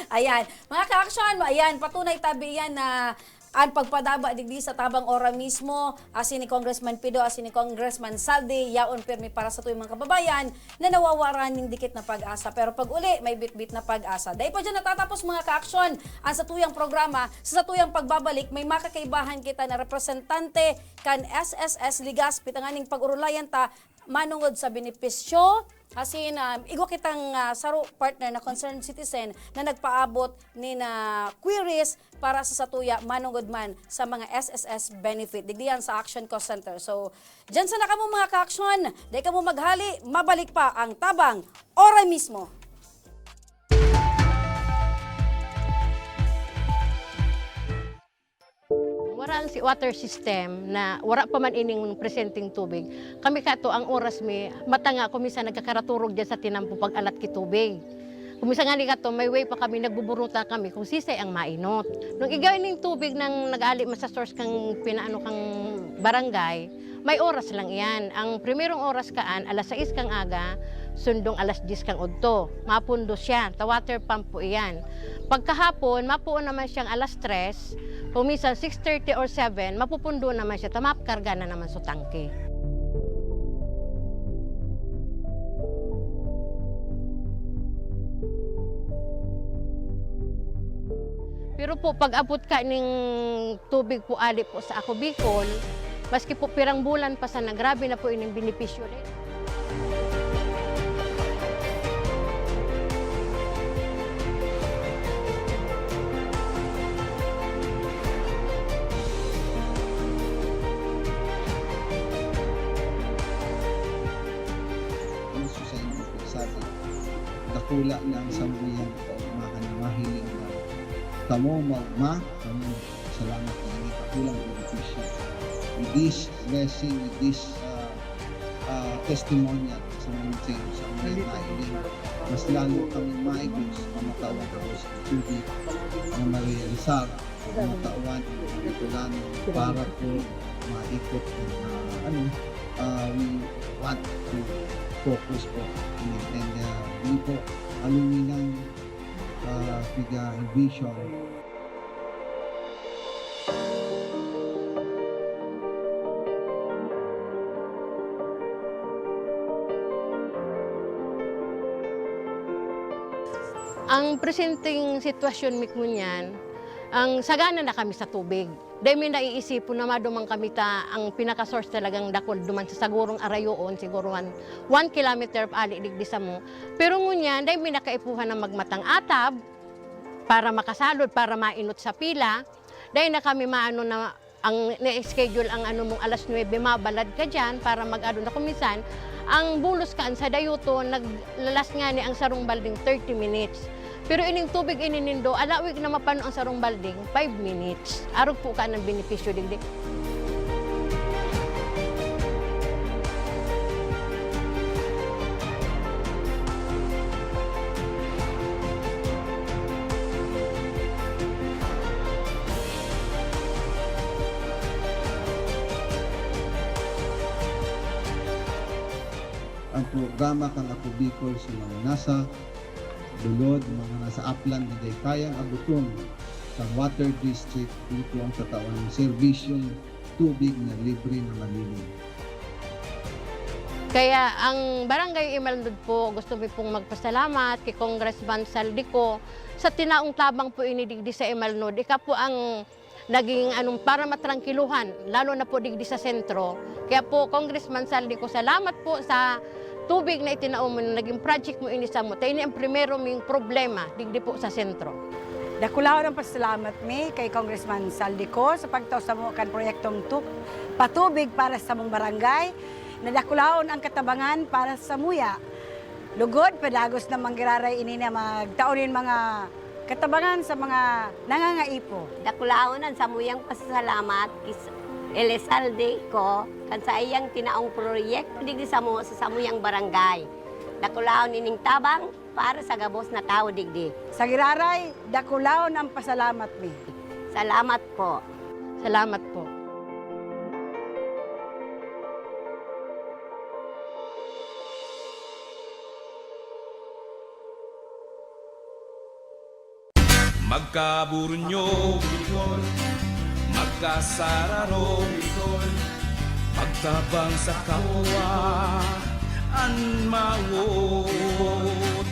Ayan. Mga ka-action, ayan, patunay tabi yan na ang pagpadaba digdi sa tabang ora mismo, asin ni Congressman Pido, asin ni Congressman Saldi, yaon pirmi para sa tuyong mga kababayan na nawawaran ng dikit na pag-asa. Pero pag uli, may bit-bit na pag-asa. Dahil pa dyan natatapos mga ka-aksyon ang sa tuyang programa. Sa tuyang pagbabalik, may makakaibahan kita na representante kan SSS Ligaspi, tanganing pag-urulayan ta manungod sa benepisyo, asin igo kitang saro partner na concerned citizen na nagpaabot ni na queries para sa satuya manungod man sa mga SSS benefit digdiyan sa Action Cost Center. So, dyan sa nakamo mga ka-aksyon, dahil ka mo maghali, mabalik pa ang tabang ora mismo. Wala ang si water system na wala pa man ining presenting tubig. Kami kato ang oras mi matanga kumisa nagkakaraturog diyan sa tinampo pag alat ki tubig. Kumisa nga ni kato may way pa kami nagbuburuta kami kung sisay ang mainot. Nung igawin ning tubig nang nag-ali sa source kang pinaano kang barangay, may oras lang iyan. Ang primerong oras kaan alas 6 kang aga, sundong alas 10 kang udto. Mapundo siya, ta water pump po iyan. Pagkahapon, mapuon naman siyang alas 3, kung minsan 6:30 or 7, mapupundo naman siya, tamapkarga na naman sa tangke. Pero po, pag abot ka ng tubig po ali po sa ako Bicol, maski po pirang bulan pa sana, grabe na po ining benepisyo rin. Dakula na ang samuyang kaumahan na mahiling na kamo magma, kamo salamat na hindi kakulang benepisyo. With this blessing, with this testimonial sa mga sa mga mahiling, mas lalo kami maigos na matawag ako sa tubig na ma-realisar, na matawan ito lang para po maikot na we want to focus po and yun po aluminang piga vision. Ang presenting sitwasyon mikmunyan, ang sagana na kami sa tubig. Dahil may naiisipon na madumang kami ang pinaka-source talagang dakol duman sa sagurong arayoon, siguro 1 kilometer ali digdi sa mo. Pero ngunyan, dahil may nakaipuhan na magmatang atab para makasalod, para mainot sa pila. Dahil na kami maano na ang na-schedule ang mong alas 9, mabalad ka dyan para mag-ado na kumisan. Ang bulos kaan sa dayuto, naglalas nga ni ang sarong balding 30 minutes. Pero ining tubig ininindo, alawig na mapano ang sarong balding, 5 minutes. Arog po ka ng benepisyo digdi. Ang programa kang Ako Bicol sa mga nasa Dulod, mga nasa upland na day kayang abuton sa water district dito ang katawan ng serbisyong tubig na libre na malinis. Kaya ang Barangay Imalndod po, gusto mo pong magpasalamat kay Congressman Saldico sa tinaong tabang po inidigdi sa Imalndod. Ika po ang naging para matrangkiluhan, lalo na po digdi sa sentro. Kaya po, Congressman Saldico, salamat po sa tubig na itinaom mo, naging project mo inisa mo. Tayo ang primero ming problema, digdi po sa sentro. Dakulaw ng pasalamat mi kay Congressman Saldico sa pagtaw sa mo kan proyektong patubig para sa mong barangay. Nadakulaon ang katabangan para sa muya. Lugod, pedagos na manggiraray ini na magtaonin mga katabangan sa mga nangangaipo. Dakulaonan sa muyang pasasalamat Elizalde ko kan sa iyang tinaong proyekto digdi sa samuyang barangay. Dakulaon ining tabang para sa gabos na tao digdi. Sa giraray, dakulaon ang pasalamat mi. Salamat po. Salamat po. Magkaburunyo, kasararo pagtabang sa kapwa an mawot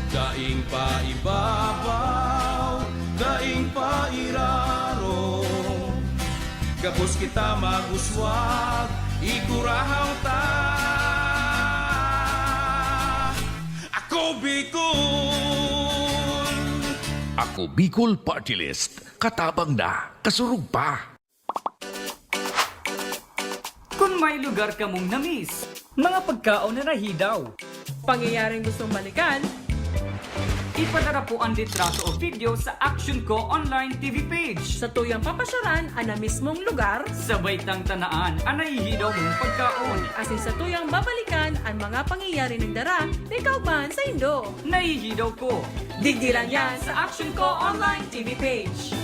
daing pa ibabaw daing pa iraro gabos kita maguswag igurahaw ta ako Bicol. Ako Bicol Party List. Katabang na, kasurug pa. Kung may lugar ka mong namiss, mga pagkaon na nahidaw, Pangyayaring gustong balikan, ipadara po ang litrato o video sa Action Ko Online TV page. sa tuyang papasyaran ang na mismong lugar, Sabay tang tanaan ang nahihidaw mong pagkaon. asin sa tuyang babalikan ang mga pangyayari ng dara na kauban sa Indo. Nahihidaw ko. Digdilan yan sa Action Ko Online TV page.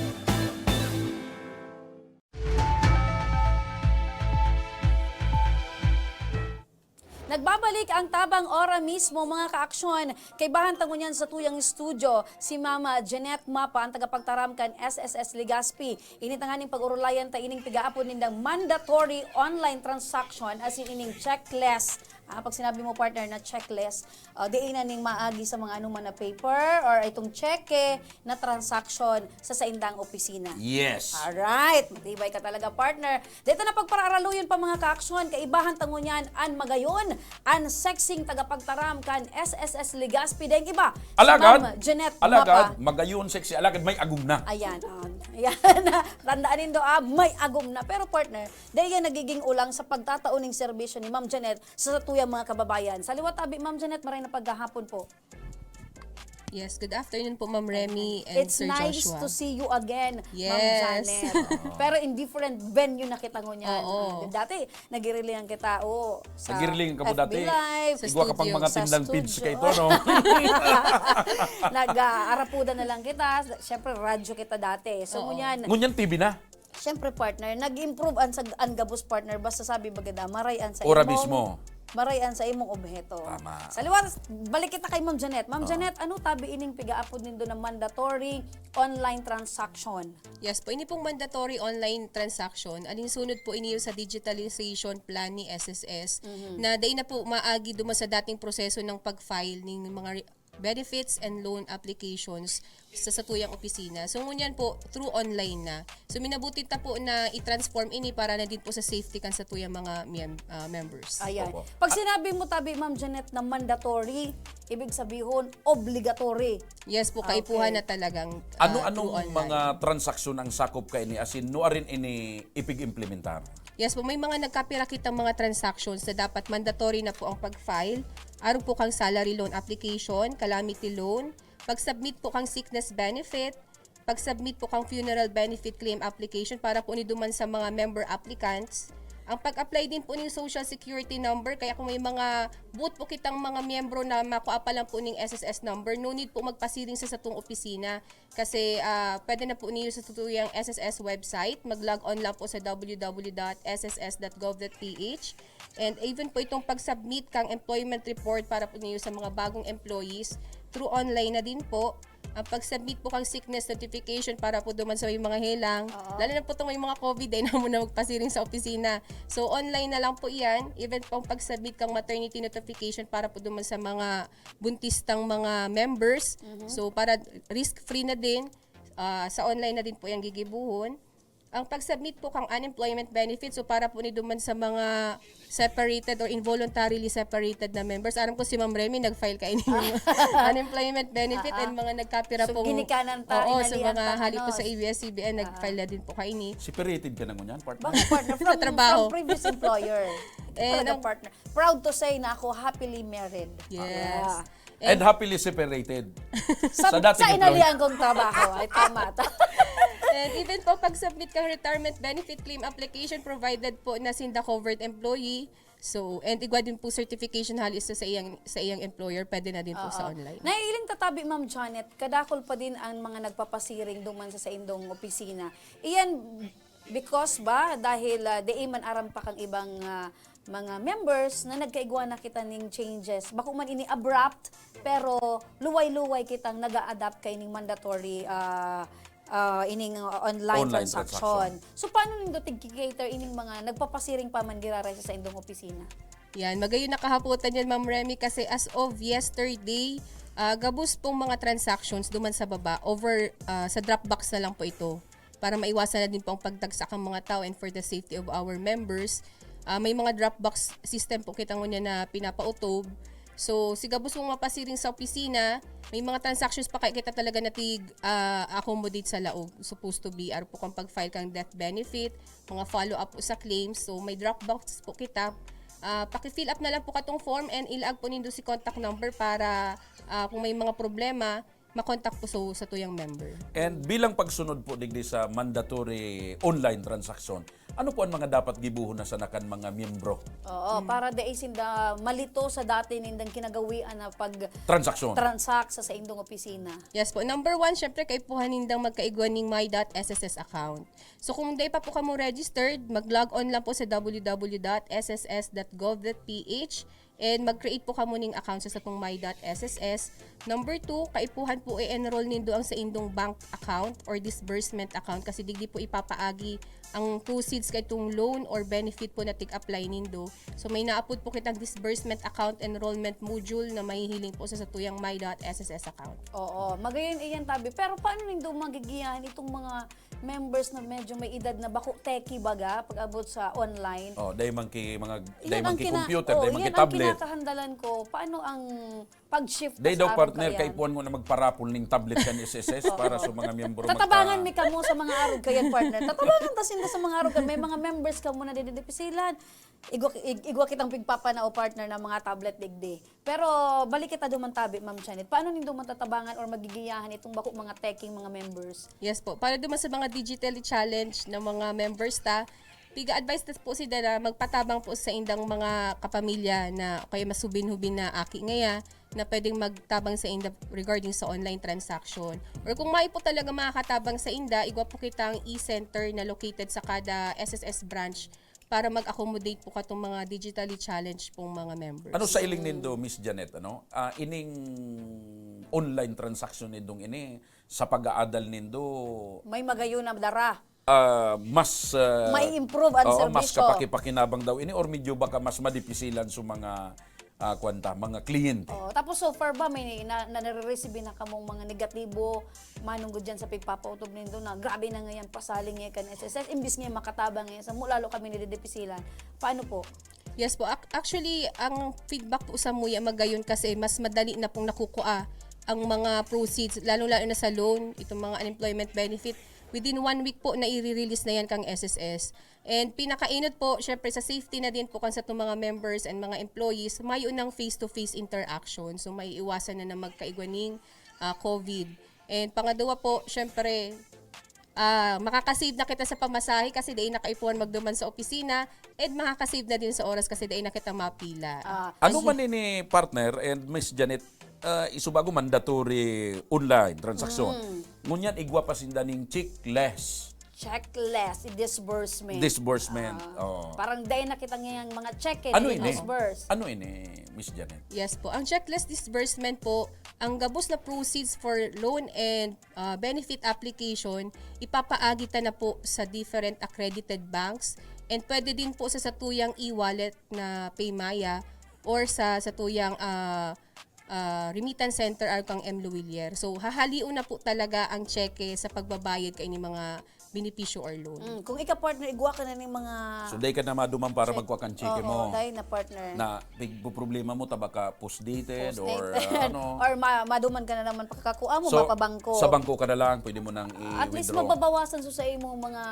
Nagbabalik ang tabang ora mismo mga kaaksyon. Kay bahantangon yan sa tuyang studio si Mama Jeanette Mapa, ang tagapagtaram kan SSS Legazpi. Initanganing pag-urulayan ta ining pigaapon nindang mandatory online transaction as in ining checklist. Pag sinabi mo partner na checklist, diin na ning maagi sa mga anuman na paper or itong cheque na transaction sa saindang opisina. Yes. Alright, matibay ka talaga partner. Dito na pagparaaraluyon pa mga kaaksyon, kaibahan tangon yan, an magayon, an sexing tagapagtaram kan SSS Legazpi. Dahil iba, Alagad, si Ma'am Jeanette alagad, Mapa. magayon sexy, alagad may agum na. Ayan, ayan. Tandaanin do, may agom na. Pero partner, dahil yan nagiging ulang sa pagtatauning serbisyo ni Ma'am Jeanette sa tuyang mga kababayan. Sa liwat abi, Ma'am Jeanette, maray na paghahapon po. Yes, good afternoon po Ma'am Remy and It's Sir nice Joshua. to see you again, Ma'am Yes. Janet. Pero in different venue na kita ngunyan. Oo. Dati, nagirilingan kita, sa Nagiriling ka po FB dati. Live. Sa Igwa ka pang studio, mga sa tindang studio. pids kay ito, no? Nag-arapuda na lang kita. Siyempre, radyo kita dati. So, ngunyan, Ngunyan TV na. siyempre, partner, nag-improve ang gabos partner. Basta sabi bagada, marayan sa Ora imong- mismo. Marayan sa imong obheto. Tama. Sa liwat, balik kita kay Ma'am Jeanette. Ma'am Jeanette, ano tabi ining pigaapod nindo na mandatory online transaction? Yes po, ini pong mandatory online transaction. Alinsunod po iniyo sa digitalization plan ni SSS na dahil na po maagi duma sa dating proseso ng pag-file ng mga benefits and loan applications sa satuyang opisina. So ngunyan po through online na. So minabuti ta po na i-transform ini para na din po sa safety kan sa tuyang mga members. Ayan. Opo. Pag sinabi mo tabi, Ma'am Jeanette, na mandatory, ibig sabihin, obligatory. Yes po, kaipuhan na talagang through Ano-anong online. mga transaksyon ang sakop kay ni asin no rin ini ipig-implementar? Yes po, may mga nagkapira kitang mga transactions na dapat mandatory na po ang pag-file. Araw po kang salary loan application, calamity loan, pag-submit po kang sickness benefit, pag-submit po kang funeral benefit claim application para po niduman sa mga member applicants. Ang pag-apply din po ng social security number, kaya kung may mga boot po kitang mga miyembro na makuha pa lang po ng SSS number, no need po magpasiring sa satong opisina. Kasi pwede na po niyo sa tutuyang SSS website, mag-log on lang po sa www.sss.gov.ph. And even po itong pag-submit kang employment report para po niyo sa mga bagong employees, through online na din po. Ang pag-submit po kang sickness notification para po duman sa may mga helang. Lalo na po itong may mga COVID ay na muna magpasiring sa opisina. So online na lang po iyan. Even po ang pag-submit kang maternity notification para po duman sa mga buntistang mga members. So para risk-free na din, sa online na din po yung gigibuhon. Ang pag-submit po kang unemployment benefits, so para po ni duman sa mga separated or involuntarily separated na members. Aram ko si Ma'am Remy nag-file kayo ng unemployment benefit and mga nagkapira So, pong ginikanan ta, oo, sa inalian mga ta, hali po ano? sa ABS-CBN, nag-file na din po kayo ni. Separated ka na ngunyan, partner? Bakit partner? Sa trabaho. From previous employer. Talaga partner. Proud to say na ako happily married. Yes. And happily separated. Sa dating inalian kong trabaho. Ay, tama. And even po pag-submit kang retirement benefit claim application provided po na sinda covered employee. So, and igwa din po certification halis sa iyang employer, pwede na din po sa online. Naiiling tatabi, Ma'am Janet, kadakol pa din ang mga nagpapasiring duman sa indong opisina. Iyan, because ba, dahil di man aram pa kang ibang mga members na nagkaigwa na kita ning changes. Bako man ini abrupt, pero luway-luway kitang nag-a-adapt kay ning mandatory ining online Online transaction. So paano nindo tig-cater ining mga nagpapasiring pa man giraray sa indong opisina? Yan, magayon nakahaputan yan, Ma'am Remy, kasi as of yesterday, gabos pong mga transactions duman sa baba, over sa Dropbox na lang po ito, para maiwasan na din po ang pagdagsak ng mga tao and for the safety of our members. May mga Dropbox system po kita niya na pinapautob. So, si gabos mong mapasiring sa opisina, may mga transactions pa kaya kita talaga natig accommodate sa laog. Supposed to be, po kung pag-file kang death benefit, mga follow-up po sa claims. So, may Dropbox po kita. Paki-fill up na lang po katong form and ilag po nindo si contact number para kung may mga problema, makontak po sa tuyang member. And bilang pagsunod po digdi sa mandatory online transaction, ano po ang mga dapat gibuhon na sa nakan mga miyembro? Oo, para daisin da malito sa dati nindang kinagawian na pag Transact sa indong opisina. Yes po. Number 1, syempre kay puhanindang magkaigwan ng my.sss account. So kung di pa po kamo registered, mag-log on lang po sa www.sss.gov.ph and mag-create po kamo ning account sa pong my.sss. Number 2, kaipuhan po i-enroll nindo ang sa indong bank account or disbursement account kasi digdi po ipapaagi ang proceeds kay itong loan or benefit po na tig-apply nindo. So may naapod po kitang disbursement account enrollment module na mahihiling po sa tuyang my.sss account. Oo, magayon iyan tabi. Pero paano nindo magigiyan itong mga members na medyo may edad na bako techie baga pag abot sa online? Oh, dahil man ki mga Yan computer, dahil man ki yan tablet. ang kinakahandalan ko. Paano ang pag-shift Dahil daw sa arog partner kayan? kay puan mo na magparapol ning tablet kan SSS para sa mga miyembro Tatabangan mi kamo sa mga arog kayan, partner. Tatabangan tasin sa mga arog kan. May mga members ka muna didipisilan. Igwa kitang pigpapa na o partner ng mga tablet digdi. Pero balik kita duman tabi, Ma'am Janet. Paano nindo matatabangan or magigiyahan itong bako mga teching mga members? Yes po. Para duman sa mga digitally challenged na mga members piga-advise na po sila na magpatabang po sa indang mga kapamilya na kaya masubin-hubin na aki ngaya na pwedeng magtabang sa inda regarding sa online transaction. Or kung may po talaga makakatabang sa inda, igwa po kitang e-center na located sa kada SSS branch para mag-accommodate po katong mga digitally challenged pong mga members. Ano sa iling nindo, Miss Janet, ining online transaction nindong ini sa pag-aadal nindo May magayon na dara. mas May improve ang oo, mas serbisyo. kapakipakinabang daw ini or medyo baka mas madipisilan sa mga mga kliyente. Oh, tapos so far ba may nare-receive na kamong mga negatibo manunggod dyan sa pagpapautob nindo na grabe na ngayon pasaling ngayon kan SSS imbis ngayon makatabang ngayon sa lalo kami nididipisilan. Paano po? Yes po. Actually, ang feedback po sa MUYA magayon kasi mas madali na pong nakukuha ang mga proceeds, lalo-lalo na sa loan, itong mga unemployment benefit. Within 1 week po na i-release na yan kang SSS. And pinakainot po, syempre sa safety na din po kan sa itong mga members and mga employees, may unang face-to-face interaction. So may iwasan na magkaigwaning COVID. And pangalawa po, syempre, makakasave na kita sa pamasahe kasi dahil nakaipuan magduman sa opisina and makakasave na din sa oras kasi dahil na kita mapila. Ano man ini partner and Miss Janet, isubago mandatory online transaction. Ngunyan igwa pa sinda ning checkless. Checkless, disbursement. Disbursement. Parang dahil nakita ngayang mga check Ano ini? disburse. Ano ini, Miss Janet? Yes po. Ang checkless disbursement po, ang gabos na proceeds for loan and benefit application, ipapaagita na po sa different accredited banks and pwede din po sa satuyang e-wallet na Paymaya or sa satuyang remittance center or kang M. Luwilier. So, hahaliw na po talaga ang cheque sa pagbabayad kay ni mga benepisyo or loan. Kung ika-partner, igwa ka na ng mga... So, day ka na maduman para magkuha kang cheque mo. dahil na partner. Na big problema mo tabaka post-dated or Or maduman ka na naman pagkakuha mo, So, mapabangko. sa bangko ka na lang, pwede mo nang At least i-withdraw. mababawasan sa imong mga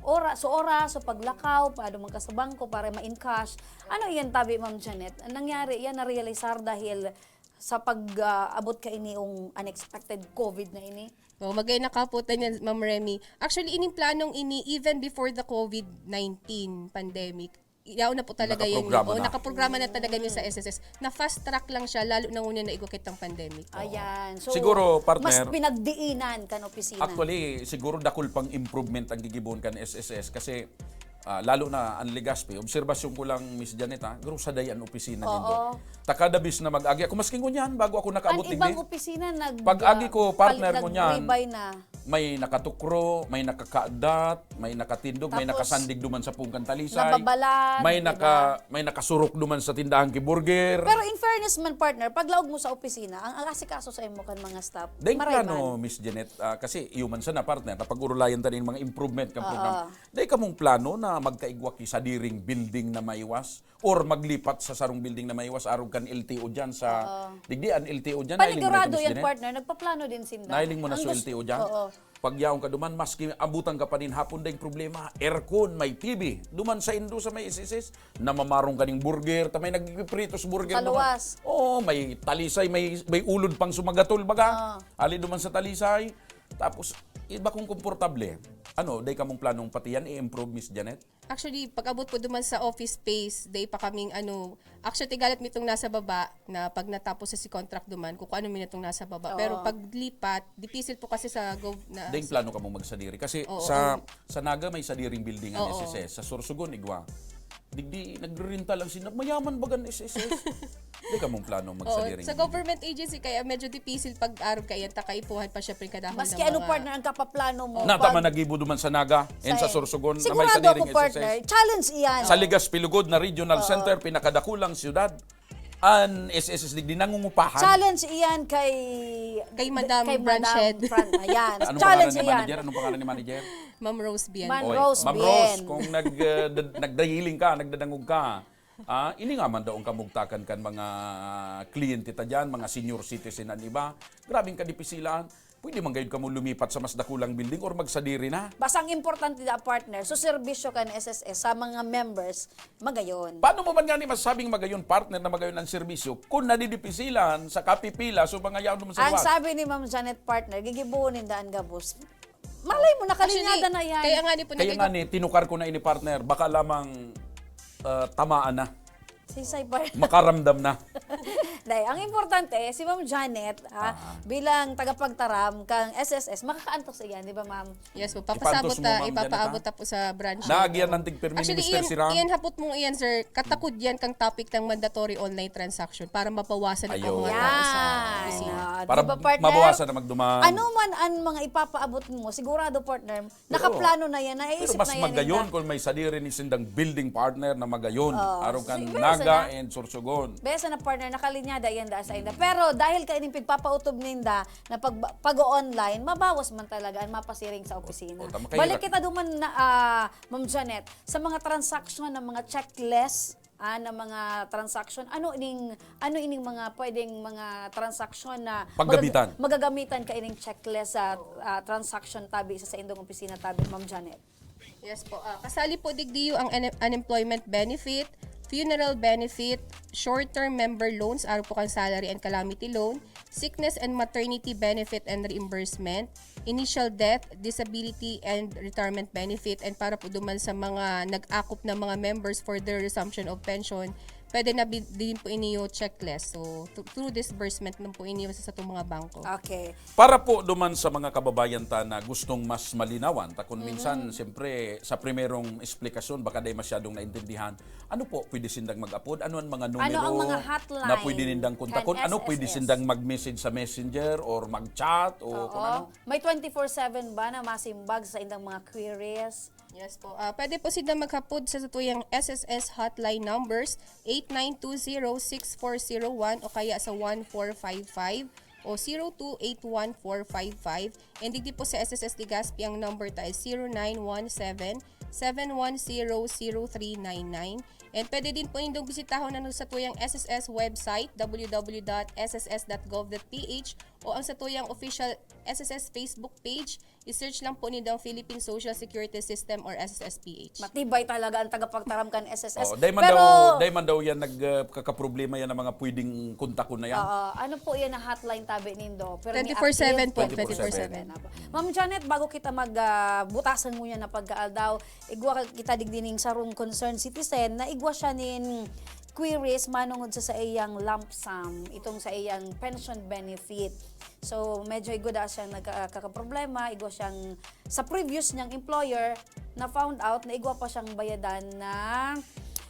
oras, so paglakaw, paano man ka sa bangko para ma-encash. Ano yan tabi, Ma'am Janet? Ang nangyari, yan na-realisar dahil sa pag-abot ka iniong unexpected COVID na ini? So, magay nakaputan yan, Ma'am Remy. Actually, ining planong ini, even before the COVID-19 pandemic, yaw na po talaga yun. Nakaprograma na talaga niya sa SSS. Na fast track lang siya, lalo na una na igukit ang pandemic. Ayan. So, Siguro, partner, mas pinagdiinan kan opisina. Actually, siguro dakul pang improvement ang gigibon kan SSS kasi lalo na ang Legazpi, obserbasyon ko lang, Miss Janet, garo sa dayan opisina nito. Takadabis na mag-agi. Ako masking ngunyan bago ako nakaabot ang ibang opisina Pag-agi ko, partner ko niyan, nag-rebay na. may nakatukro, may nakakaadat, may nakatindog, may Tapos, nakasandig duman sa pungkan talisay. nababalan, May diba? may nakasurok duman sa tindahan kiburger. Pero in fairness man, partner, pag laog mo sa opisina, ang asikaso sa imo kan mga staff, Dahil marayman. plano, Miss Janet, kasi human sa na partner, na pag-urulayan tanin mga improvement kang Oo. program. Dahil ka mong plano na magkaigwa ki sa diring building na maiwas or maglipat sa sarong building na maiwas arog kan LTO dyan sa digdian LTO dyan. Panigurado yan, partner. Nagpaplano din sinda. Nailing mo na Ang sa gusto- LTO dyan. Oo. Pag yaong ka duman, maski abutan ka pa din hapon dahil problema, aircon, may TV. Duman sa Indo sa may SSS, namamarong ka ng burger, may nagpipritos burger. Kaluwas. Oo, may talisay, may ulod pang sumagatol baga. Ali duman sa talisay. Tapos, iba kung komportable. Dahil ka mong planong pati yan, i-improve, Miss Janet? Actually, pag abot po duman sa office space, day pa kaming actually tigalat mitong nasa baba na pag natapos sa si contract duman, kung ano minatong nasa baba. Oo. Pero pag lipat, dipisil po kasi sa na Dahil plano ka mong magsadiri. Kasi Oo, sa Naga may sadiring building ang Oo. SSS. Sa Sorsogon, igwa. Digdi, nagre-renta lang sila. Mayaman bagan SSS. Di ka mong plano Oo, magsadiring sa government agency kaya medyo dipisil pag araw kaya takaipuhan pa syempre kadahon Maski ng ano, mga- partner, ang kapaplano mo. Natama pag- nagibo duman sa Naga and sa Sorsogon na may Sigurado sadiring ako, partner. SSS. Challenge iyan. Sa Ligas Pilugod na Regional Center, pinakadakulang siyudad. Ang SSS digdi nangungupahan. Challenge iyan kay Madam Branchhead. Ayan. Anong pangalan Challenge ni iyan. manager? Anong pangalan ni manager? Ma'am Rose Bien. Man Oy, Rose Ma'am Bien. Rose, kung nagdahiling ka, nagdadangog ka, ini nga man daw ang kamugtakan kan mga kliyente ta dyan, mga senior citizen ang iba. Grabing kadipisilaan. Pwede man gayud ka mo lumipat sa mas dakulang building or magsadiri na. Basta ang importante na partner, so serbisyo ka ng SSS sa mga members, magayon. Paano mo man nga ni masabing magayon partner na magayon ang serbisyo kung nadidipisilan sa kapipila so mga yaon mo sa Ang luwas? sabi ni Ma'am Janet, partner, gigibunin daan gabos. Malay mo, nakalinyada na yan. Kaya nga ni po Kaya nga ni, tinukar ko na ini partner, baka lamang tamaan na, Sisay partner. makaramdam na. Dahil, ang importante, si Ma'am Janet, bilang tagapagtaram kang SSS, makakaantok sa iyan, di ba, Ma'am? Yes po, Ipantos papasabot mo, na, Ma'am ipapaabot Janet, na po sa branch. Nagyan ng tigpermi ni Actually, Mr. Siram. iyan hapot mo iyan, sir. Katakod yan kang topic ng mandatory online transaction para mabawasan Ayun. ito mga tao sa Yan. opisina. Para Di ba, partner? mabawasan na magduman. Ano man ang mga ipapaabot mo, sigurado, partner, nakaplano na yan, Pero naiisip mas na yan. magayon Inda. kung may sadiri ni sindang building partner na magayon. Araw kan Sige, Naga sana. and Sorsogon. Besa na partner, nakalinyada yan da sa inda. Pero dahil kayo yung pagpapautob ninda na pag-online, mabawas man talaga ang mapasiring sa opisina. tama kayo. Balik kita duman na, Ma'am Janet, sa mga transaction ng mga checklist, na mga transaction, ano ining mga pwedeng mga transaction na Paggamitan. magagamitan ka ining checklist sa transaction tabi sa indong opisina tabi, Ma'am Janet? Yes po. Kasali po digdiyo ang unemployment benefit, funeral benefit, short-term member loans, araw po kang salary and calamity loan, sickness and maternity benefit and reimbursement, initial death, disability and retirement benefit, and para po duman sa mga nag-akop na mga members for their resumption of pension, pwede na din po iniyo checklist. So, through disbursement lang po iniyo sa itong mga bangko. Okay. Para po duman sa mga kababayan ta na gustong mas malinawan, ta kung minsan, siyempre, sa primerong eksplikasyon, baka day masyadong naintindihan, ano po pwede sindang mag-upload? Ano ang mga numero ang mga hotline na pwede nindang kontakon? kan Ano pwede SSS? sindang mag-message sa messenger or mag-chat o kung ano? May 24/7 ba na masimbag sa indang mga queries? Yes po. Pwede po sila maghapod sa tuyang SSS hotline numbers 8920-6401 o kaya sa 1455 o 0281-455. And digdi po sa SSS Legazpi ang number ta is 0917-710-0399. And pwede din po nindong bisitahon sa tuyang SSS website www.sss.gov.ph o ang sa tuyang official SSS Facebook page. I-search lang po nindong Philippine Social Security System or SSS-PH. Matibay talaga ang tagapagtaram kan SSS. Day man daw yan nagkakaproblema yan ng mga pwedeng kontakon na yan. Ano po yan ang hotline tabi nindo? Pero 24/7 po, 24/7. Ma'am Janet, bago kita magbutasan mo yan na pagkaaldaw, igwa kita digdining sarong concerned citizen na igwa siya nin queries manungod sa iyang lump sum, itong sa iyang pension benefit. So, medyo igwa siyang nagkakaproblema, igwa siyang, sa previous niyang employer, na found out na igwa pa siyang bayadan ng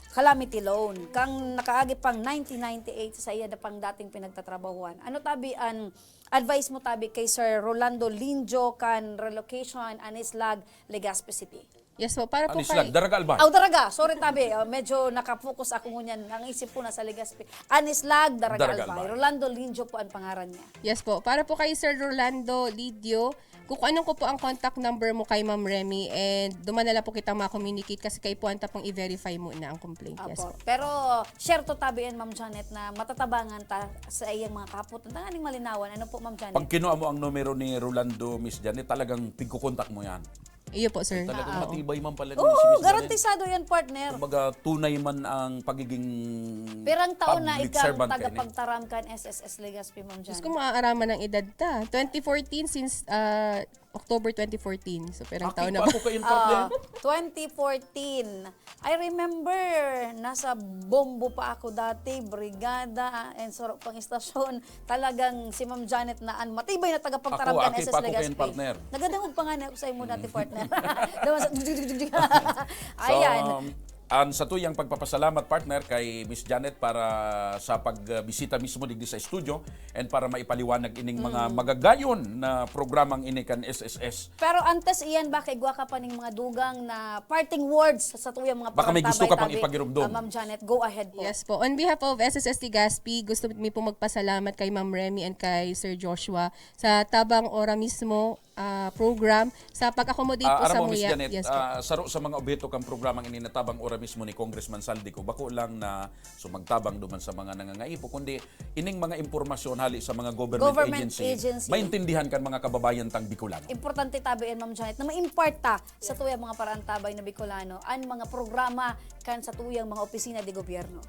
calamity loan. Kang nakaagi pang 1998 sa iya na pang dating pinagtatrabahuan. Ano tabi ang advice mo tabi kay Sir Rolando Linjo kan relocation Anislag, Legazpi City. Yes po, para po Anislag, Daraga Albay. Daraga. Sorry tabi. Medyo nakafocus ako ngunyan. Ang isip po na sa Legazpi. Anislag, Daraga Albay. Rolando Linjo po ang pangaran niya. Yes po, para po kay Sir Rolando Lidio, kukuanon ko po ang contact number mo kay Ma'am Remy and dumanala po kitang ma-communicate kasi kayo po ang tapong i-verify mo na ang complaint. Yes po. Pero share to tabiin, Ma'am Janet, na matatabangan ta sa iyang mga kaputan. Tanganing malinawan. Ano po, Ma'am Janet? Pag kinuha mo ang numero ni Rolando, Miss Janet, talagang pigkukontak mo yan. Iyo po, sir. Talagang matibay man pala ni Oo, si Miss Janet. garantisado yan, partner. Kumbaga, tunay man ang pagiging Pirang taon na public ikaw servant ka, tagapagtaram kan SSS Legazpi, Ma'am Janet. Diyos ko, maaaraman ng edad ta. 2014 since October 2014. So, perang taon na po. 2014. I remember, nasa bombo pa ako dati, brigada, and sorok pang istasyon. Talagang si Ma'am Janet na matibay na tagapagtaram kan SS Legazpi. Partner. Nagadangog pa nga na ako sa imo dati, partner. So, Ayan. sa tuyang pagpapasalamat, partner, kay Miss Janet para sa pagbisita mismo digdi sa studio and para maipaliwanag ining mga magagayon na programang ini kan SSS. Pero antes iyan ba kay gwa ka pa ning mga dugang na parting words sa tuyang mga Baka may gusto ka pang tabi-tabi. ipagirumdum. Ma'am Janet, go ahead po. Yes po. On behalf of SSS Legazpi, gusto mi po magpasalamat kay Ma'am Remy and kay Sir Joshua sa tabang ora mismo program sa pag-accommodate po sa Aram mo, Miss MUYA. Janet, Yes po. saro sa mga objeto kang programang ini natabang ora mismo ni Congressman Saldico, bako lang na sumagtabang duman sa mga nangangaipo, kundi ining mga impormasyon hali sa mga government agency, maintindihan kan mga kababayan tang Bicolano. Importante tabiin, Ma'am Janet, na ma-imparta sa tuyang mga paraan tabay na Bicolano ang mga programa kan sa tuyang mga opisina de gobyerno.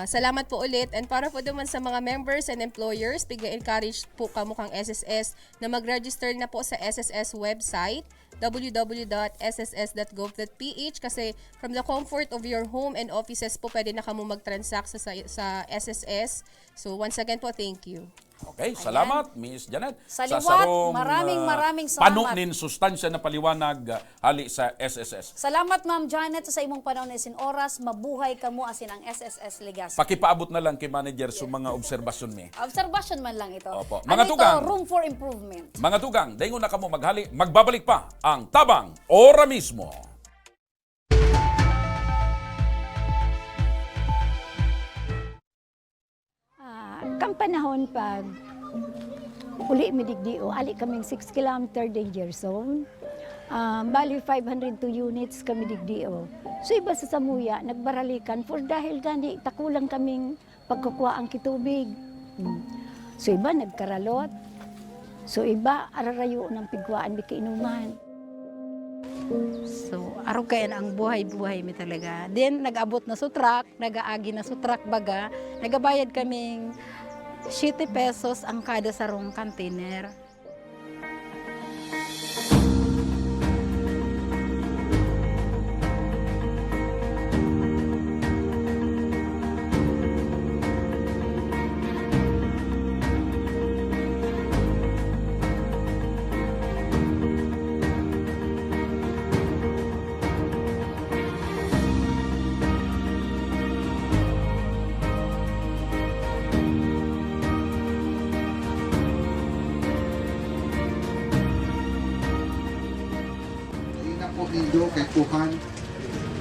Salamat po ulit, and para po naman sa mga members and employers, encourage po kamo kang SSS na mag-register na po sa SSS website www.sss.gov.ph kasi from the comfort of your home and offices po pwede na kamo mag-transact sa SSS. So once again po, thank you. Okay, salamat Miss Janet. Sa liwat, maraming salamat. Panunin sustansya na paliwanag hali sa SSS. Salamat, Ma'am Janet, sa imong panahon isin oras. Mabuhay kamo asin ang SSS Legazpi. Pakipaabot na lang kay manager sa mga obserbasyon mi. Observation man lang ito. Opo. Ano Mga tugang, ito? Room for improvement. Mga tugang, daingon na kamo maghali, magbabalik pa ang Tabang Ora mismo. Kang panahon pag uli mi digdio, ali kaming 6 kilometer danger zone. Bali 502 units kami digdio. So iba sa Samuya, nagbaralikan for dahil gani takulang kaming pagkukuha ang kitubig. So iba nagkaralot. So iba ararayo ng pigwaan mi kainuman. So, araw kayan ang buhay-buhay mi talaga. Then, nag-abot na sa truck, nag-aagi na sa truck baga, nagabayad kaming 7 pesos ang kada sarong container. Nindo kay Kuhan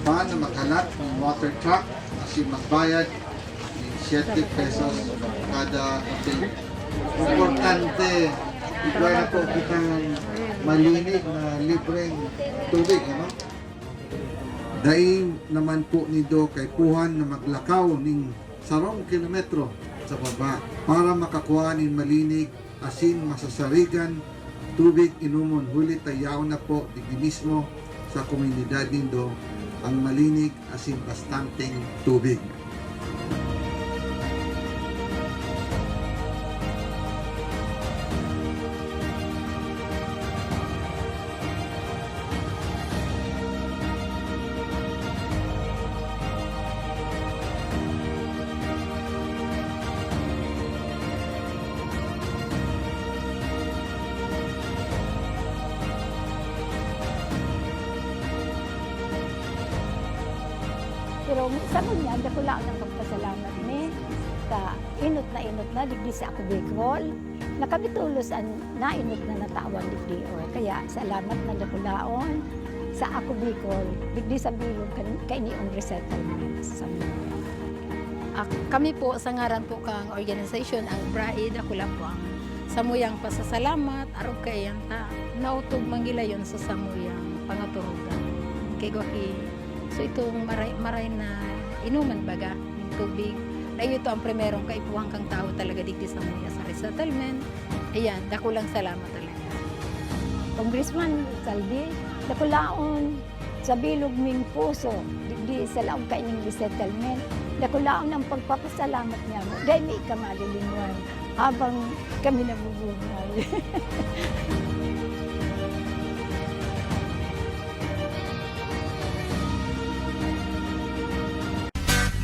paano maghalat ng water truck kasi magbayad ng 7 pesos kada container. Importante, ito na po kitang malinig na libreng tubig. Ano? Daing naman po nindo kay Kuhan na maglakaw ng 10 kilometro sa baba para makakuha ng malinig asin masasarigan tubig inumon. Huli tayaw na po digdi mismo sa komunidad nindo ang malinig asin bastanteng tubig. Pero sa kunya, dako lang ang pagpasalamat ni sa inot na digdi sa ako Bicol. nakabitulos ang nainot na natawan digdi o. Kaya salamat na dakulaon sa ako Bicol, digdi sa bilog kainiong resettlement sa mga. Kami po sa ngaran po kang organization ang BRAID, ako lang po ang samuyang pasasalamat arog kayan ta nautog manggilayon sa samuyang pangaturugan kay Gwaki. So itong maray na inuman baga ng tubig. Ay ito ang primerong kaipuhang kang tao talaga digdi sa mga sa resettlement. Ayan, dako lang salamat talaga. Congressman Saldi, dakulaon sa bilog ming puso, digdi sa laong kaining resettlement, dakulaon ang pagpapasalamat niya mo. Dahil may kamalilinwan habang kami nabubuhay.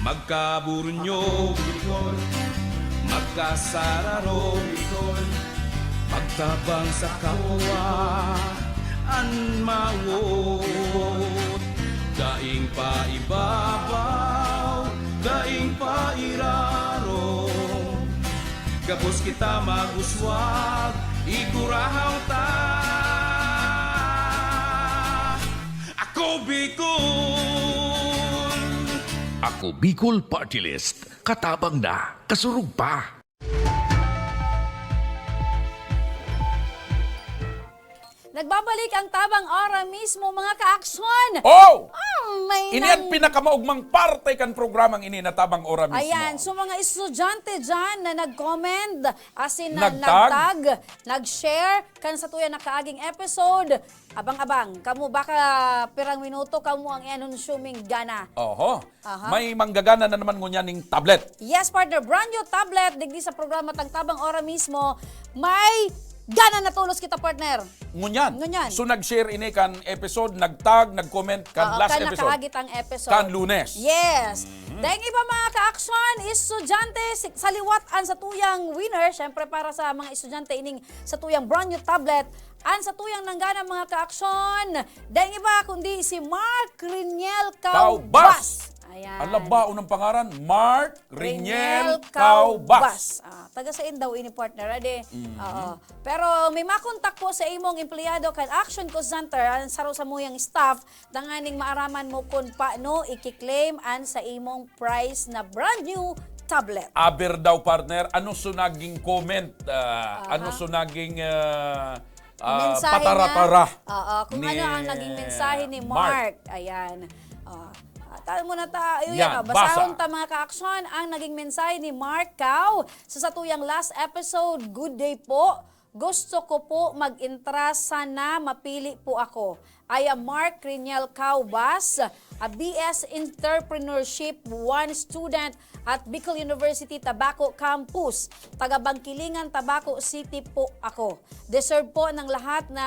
Magkaburunyo, magkasararo, magtabang sa kapwa, anmawot, daing paibabaw, daing pairarong, gabos kita maguswag, igurahaw ta. Ako Bicol! Ako Bicol Party List. Katabang na, kasurug pa. Nagbabalik ang tabang ora mismo mga ka-aksyon. Oh! May Ini ang pinakamaugmang parte kan programang ini na tabang ora mismo. Ayan, so mga estudyante dyan na nag-comment, asin na Nagtag. nagtag, nag-share, kan sa tuya nakaaging episode, abang-abang, kamu baka pirang minuto, kamu ang i-anunsuming gana. Oho. Aha. May manggagana na naman ngunya ning tablet. Yes, partner, brand new tablet, digdi sa programa tang tabang ora mismo, may gana na tulos kita, partner. Ngunyan. Ngunyan. So nag-share ini kan episode, nag-tag, nag-comment kan last kan episode. nakaagit ang episode. Kan Lunes. Yes. Dahil iba mga ka-aksyon, estudyante, sa liwat-an sa tuyang winner, syempre para sa mga estudyante ining sa tuyang brand new tablet, an sa tuyang nanggana mga ka-aksyon, dahil iba kundi si Mark Riniel Caubas. Ayan. Alaba, unang pangaran, Mark Riniel Caubas. Taga sa daw ini partner, ade. Oo. Pero may makontak po sa imong empleyado kan Action Call Center an saro sa muyang staff danganing maaraman mo kung paano i-claim an sa imong price na brand new tablet. Aber daw partner, ano sunaging comment, ano sunaging Mensahe patara-tara. Oo, kung ni ano ang naging mensahe ni Mark. Ayan. Tayo muna tayo Yan, basahon basa. ta mga ka-aksyon ang naging mensahe ni Mark Cao sa satuyang last episode. Good day po. Gusto ko po mag-intra, sana mapili po ako. I am Mark Riniel Caubas, a BS Entrepreneurship 1 student at Bicol University Tabaco Campus. Taga Bangkilingan, Tabaco City po ako. Deserve po ng lahat na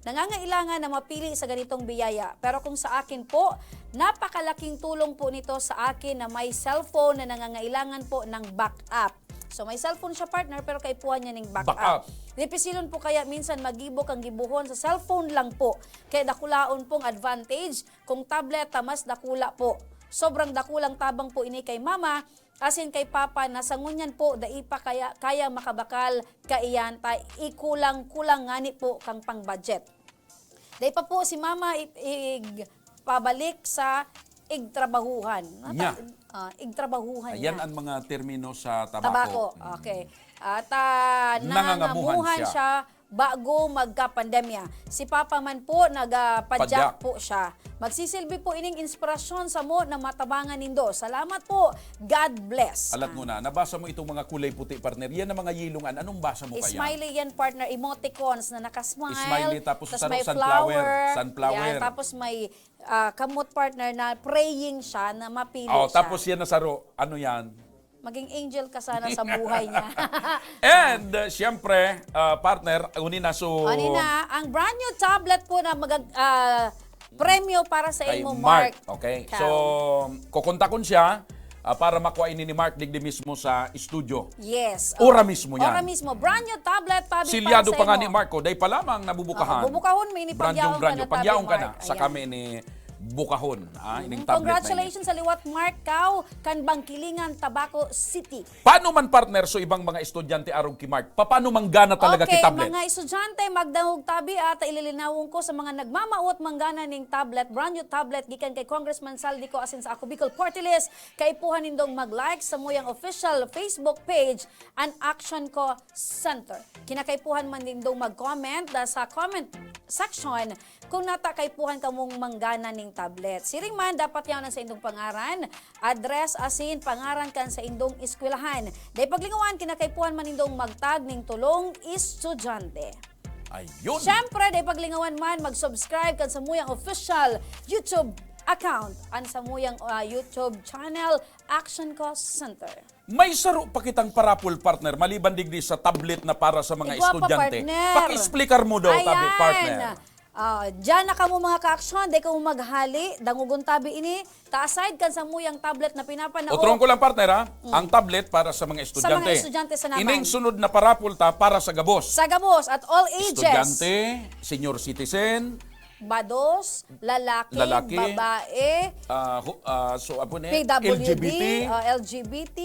nangangailangan na mapili sa ganitong biyaya. Pero kung sa akin po, napakalaking tulong po nito sa akin na may cellphone na nangangailangan po ng backup. So may cellphone siya partner pero kaipuhan niya ng backup. Dipisilon po kaya minsan magibok ang gibuhon sa cellphone lang po. Kaya dakulaon pong advantage kung tablet mas dakula po. Sobrang dakulang tabang po ini kay mama asin kay papa na sangunyan po daipa kaya makabakal kaiyan ta ikulang-kulang ngani po kang pang budget. Daipa po si mama pabalik sa igtrabahuhan. Igtrabahuhan Yan niya. ang mga termino sa Tabako. tabako. Okay. At Nangangamuhan siya bago magka-pandemya. Si Papa man po, nagpadyak po siya. Magsisilbi po ining inspirasyon sa mo na matabangan nindo. Salamat po. God bless. Alat mo na, nabasa mo itong mga kulay puti partner. Yan ang mga yilungan. Anong basa mo kaya? Smiley yan partner, emoticons na nakasmile. Smiley, tapos sa may sunflower. Yan, tapos may kamot partner na praying siya na mapili Oh, siya. tapos yan na saro. Ano yan? Maging angel ka sana sa buhay niya. And siyempre, partner, unina ang brand new tablet po na premyo para sa kay imo Mark. Mark. Okay? Cao. So, kukontakon siya para makuha ini ni Mark digdi mismo sa studio. Yes. Ora mismo yan. Ora mismo. Brand new tablet pabi Silyado para sa pa nga imo. ni Marco, day pa lamang nabubukahan. Bubukahon may ni Brand pagyaon new. ka na Pagyaon ka na tabi, sa Mark. kami ni bukahon. Ining tablet na ini. Congratulations sa liwat Mark Cao, kan Bangkilingan, Tabaco City. Paano man partner so ibang mga estudyante arog ki Mark? Paano manggana talaga Okay, ki tablet? mga estudyante, magdangog tabi at ililinawon ko sa mga nagmamaot manggana ning tablet, brand new tablet gikan kay Congressman Saldico asin sa Ako Bicol Party List, kay puhan nindong mag-like sa muyang official Facebook page and Action Ko Center. Kinakaipuhan man nindong mag-comment sa comment section kung natakaipuhan ka mong manggana ning tablet. Siring man, dapat yaw sa indong pangaran, address asin pangaran kan sa indong eskwelahan. Dahil paglingawan, kinakaipuhan man indong magtag ning tulong estudyante. Ayun. Siyempre, dahil paglingawan man, mag-subscribe kan sa muyang official YouTube account and sa muyang YouTube channel, Action Ko Center. May saro pa kitang parapol partner maliban digdi sa tablet na para sa mga Igwa pa, estudyante. partner. Paki-explicar mo daw tablet partner. Diyan na ka mo mga ka-aksyon, di ka mo maghali, dangugon tabi ini, ta-aside kan sa muyang tablet na pinapanao. Utrong ko lang partner ang tablet para sa mga estudyante. Sa mga estudyante sa naman. Ining sunod na parapol ta para sa gabos. Sa gabos at all ages. Estudyante, senior citizen, Bados, lalaki, babae, PWD, LGBT,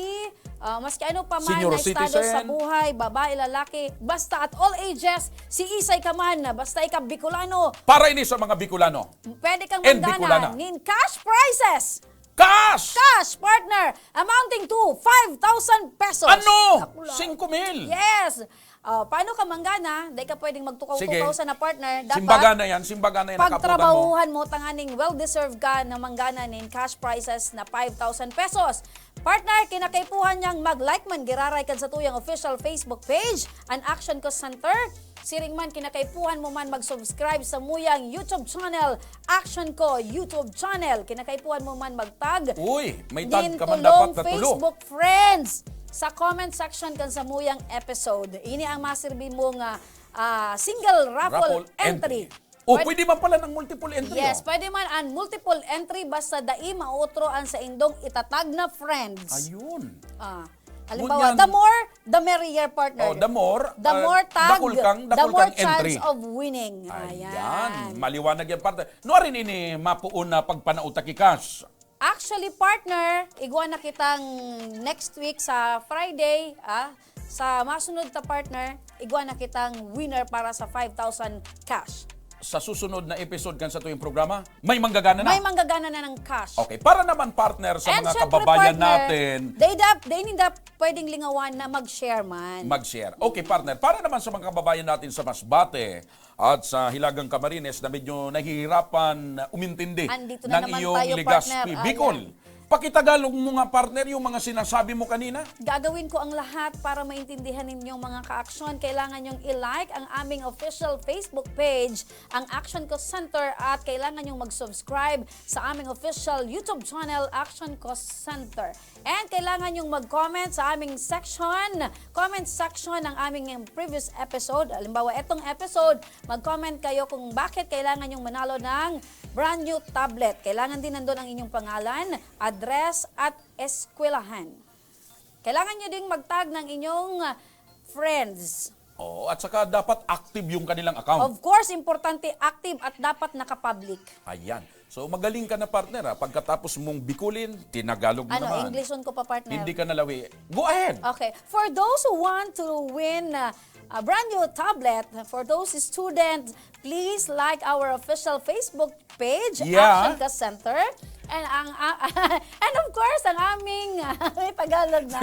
maski ano pa man senior na estado citizen. sa buhay, babae, lalaki, basta at all ages, si Isay ka man, basta ikaw Bicolano, Para ini sa mga Bicolano. pwede kang And Bicolana. manggana nin cash prizes. Cash! Cash, partner, amounting to 5,000 pesos. Ano? 5,000. Yes. Paano ka manggana? Dahil ka pwedeng magtukaw-tukaw sa na partner. Dapat Simbaga na yan nakaputan mo. pagtrabahuhan mo, tanganing well-deserved ka na manggana nin cash prizes na 5,000 pesos. Partner, kinakaipuhan niyang mag-like man, giraray kan sa tuyang official Facebook page, an Action Ko Center. Siring man, kinakaipuhan mo man mag-subscribe sa muyang YouTube channel, Action Ko YouTube channel. Kinakaipuhan mo man mag-tag. Uy, may tag Din ka man tulong dapat na tulo. Facebook friends sa comment section kan sa muyang episode. Ini ang masirbi mong single raffle entry. Pwede man pala ng multiple entry. Yes, pwede man ang multiple entry basta dai mautroan sa indong itatag na friends. Ayun. Halimbawa, Ngunyan- the more, the merrier, partner. The more, The more tag, dakul kang the more entry. chance of winning. Ayan. Maliwanag yan partner. Nuarin ini mapuon na pagpanauta ki cash. Actually, partner, igwa na kitang next week sa Friday, sa masunod ta partner, igwa na kitang winner para sa 5,000 cash. Sa susunod na episode kan sa tuyong programa, may manggagana na. May manggagana na ng cash. Okay, para naman partner sa And mga syempre, kababayan partner, natin, they need pwedeng lingawan na mag-share man. mag-share. Okay, partner, para naman sa mga kababayan natin sa Masbate at sa Hilagang Camarines na medyo nahihirapan umintindi Andito na ng naman iyong tayo, Legazpi partner. Bicol. Pakitagalog mo nga partner yung mga sinasabi mo kanina. Gagawin ko ang lahat para maintindihan ninyong mga ka-aksyon. Kailangan nyong i-like ang aming official Facebook page, ang Action Ko Center, at kailangan nyong mag-subscribe sa aming official YouTube channel, Action Ko Center. And kailangan nyong mag-comment sa aming comment section ng aming previous episode. Halimbawa, etong episode, mag-comment kayo kung bakit kailangan nyong manalo ng brand new tablet. Kailangan din nandun ang inyong pangalan, address at eskwelahan. Kailangan nyo ding mag-tag ng inyong friends. Oh, at saka dapat active yung kanilang account. Of course, importante active at dapat naka-public. Ayan. So magaling ka na partner pagkatapos mong bikulin, tinagalog mo naman. Englishon ko pa, partner. Hindi ka nalawi. Go ahead. Okay. For those who want to win a brand new tablet, for those students, please like our official Facebook page, Action Ko Center. And and of course, ang aming may Tagalog na.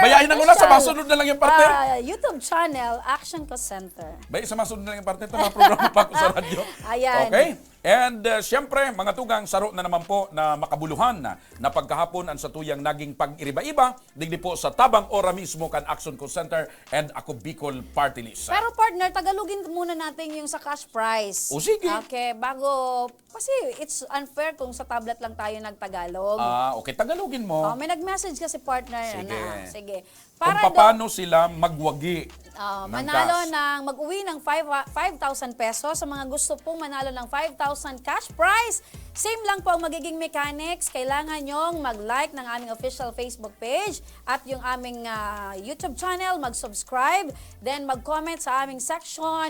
Bayahin ang una, sa masunod na lang yung partner. YouTube channel, Action Ko Center. Sa masunod na lang yung partner, ito mga programa pa ko sa radyo. Ayan. Okay? And syempre, mga tugang, saro na naman po na makabuluhan na pagkahapon ang sa tuyang naging pag-iriba-iba, digdi po sa tabang ora mismo kan Action Ko Center and Ako Bicol Party List. Pero partner, Tagalogin muna natin yung sa cash prize. O sige. Okay, bago, kasi it's unfair kung sa tablet lang tayo nagtagalog. Okay, Tagalogin mo. May nag-message kasi partner. Sige. Sige. Para kung paano sila magwagi ng manalo cash. ng mag-uwi ng 5,000 pesos. Sa mga gusto pong manalo ng 5,000 cash prize, same lang po ang magiging mechanics. Kailangan nyong mag-like ng aming official Facebook page at yung aming YouTube channel, mag-subscribe, then mag-comment sa aming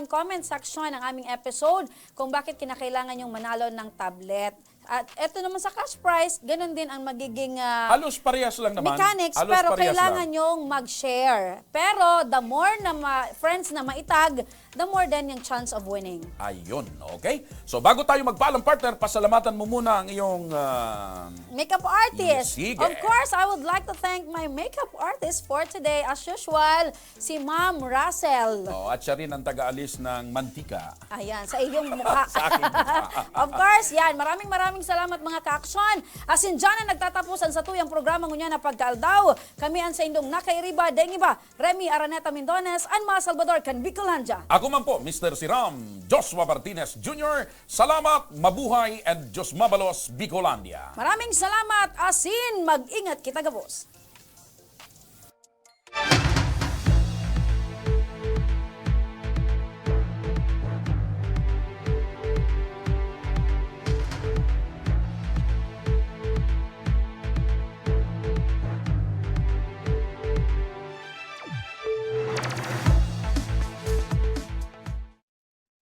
comment section ng aming episode kung bakit kinakailangan yung manalo ng tablet. At eto naman sa cash prize, ganun din ang magiging Halos parehas lang naman. mechanics, Halos pero parehas kailangan lang. nyong mag-share. Pero the more na friends na maitag, the more then yung chance of winning. Ayun, okay? So bago tayo magpaalam, partner, pasalamatan mo muna ang iyong... Makeup artist. Sige. Of course, I would like to thank my makeup artist for today. As usual, si Ma'am Russell. at siya rin ang taga-alis ng mantika. Ayan, sa iyong mukha. Sa aking mukha. Of course, yan. Maraming salamat mga ka-aksyon. Asin dyan na nagtatapusan sa tuyang programa ngunya na pagkaaldaw. Kami ang sa indong nakairiba, dengiba, Remy Araneta Mendones, and mga Salvador Canbicolanja. Ako man po, Mr. Siram, Joshua Martinez Jr. Salamat, mabuhay, and Diyos mabalos, Bicolandia. Maraming salamat, Asin. Mag-ingat kita, gabos.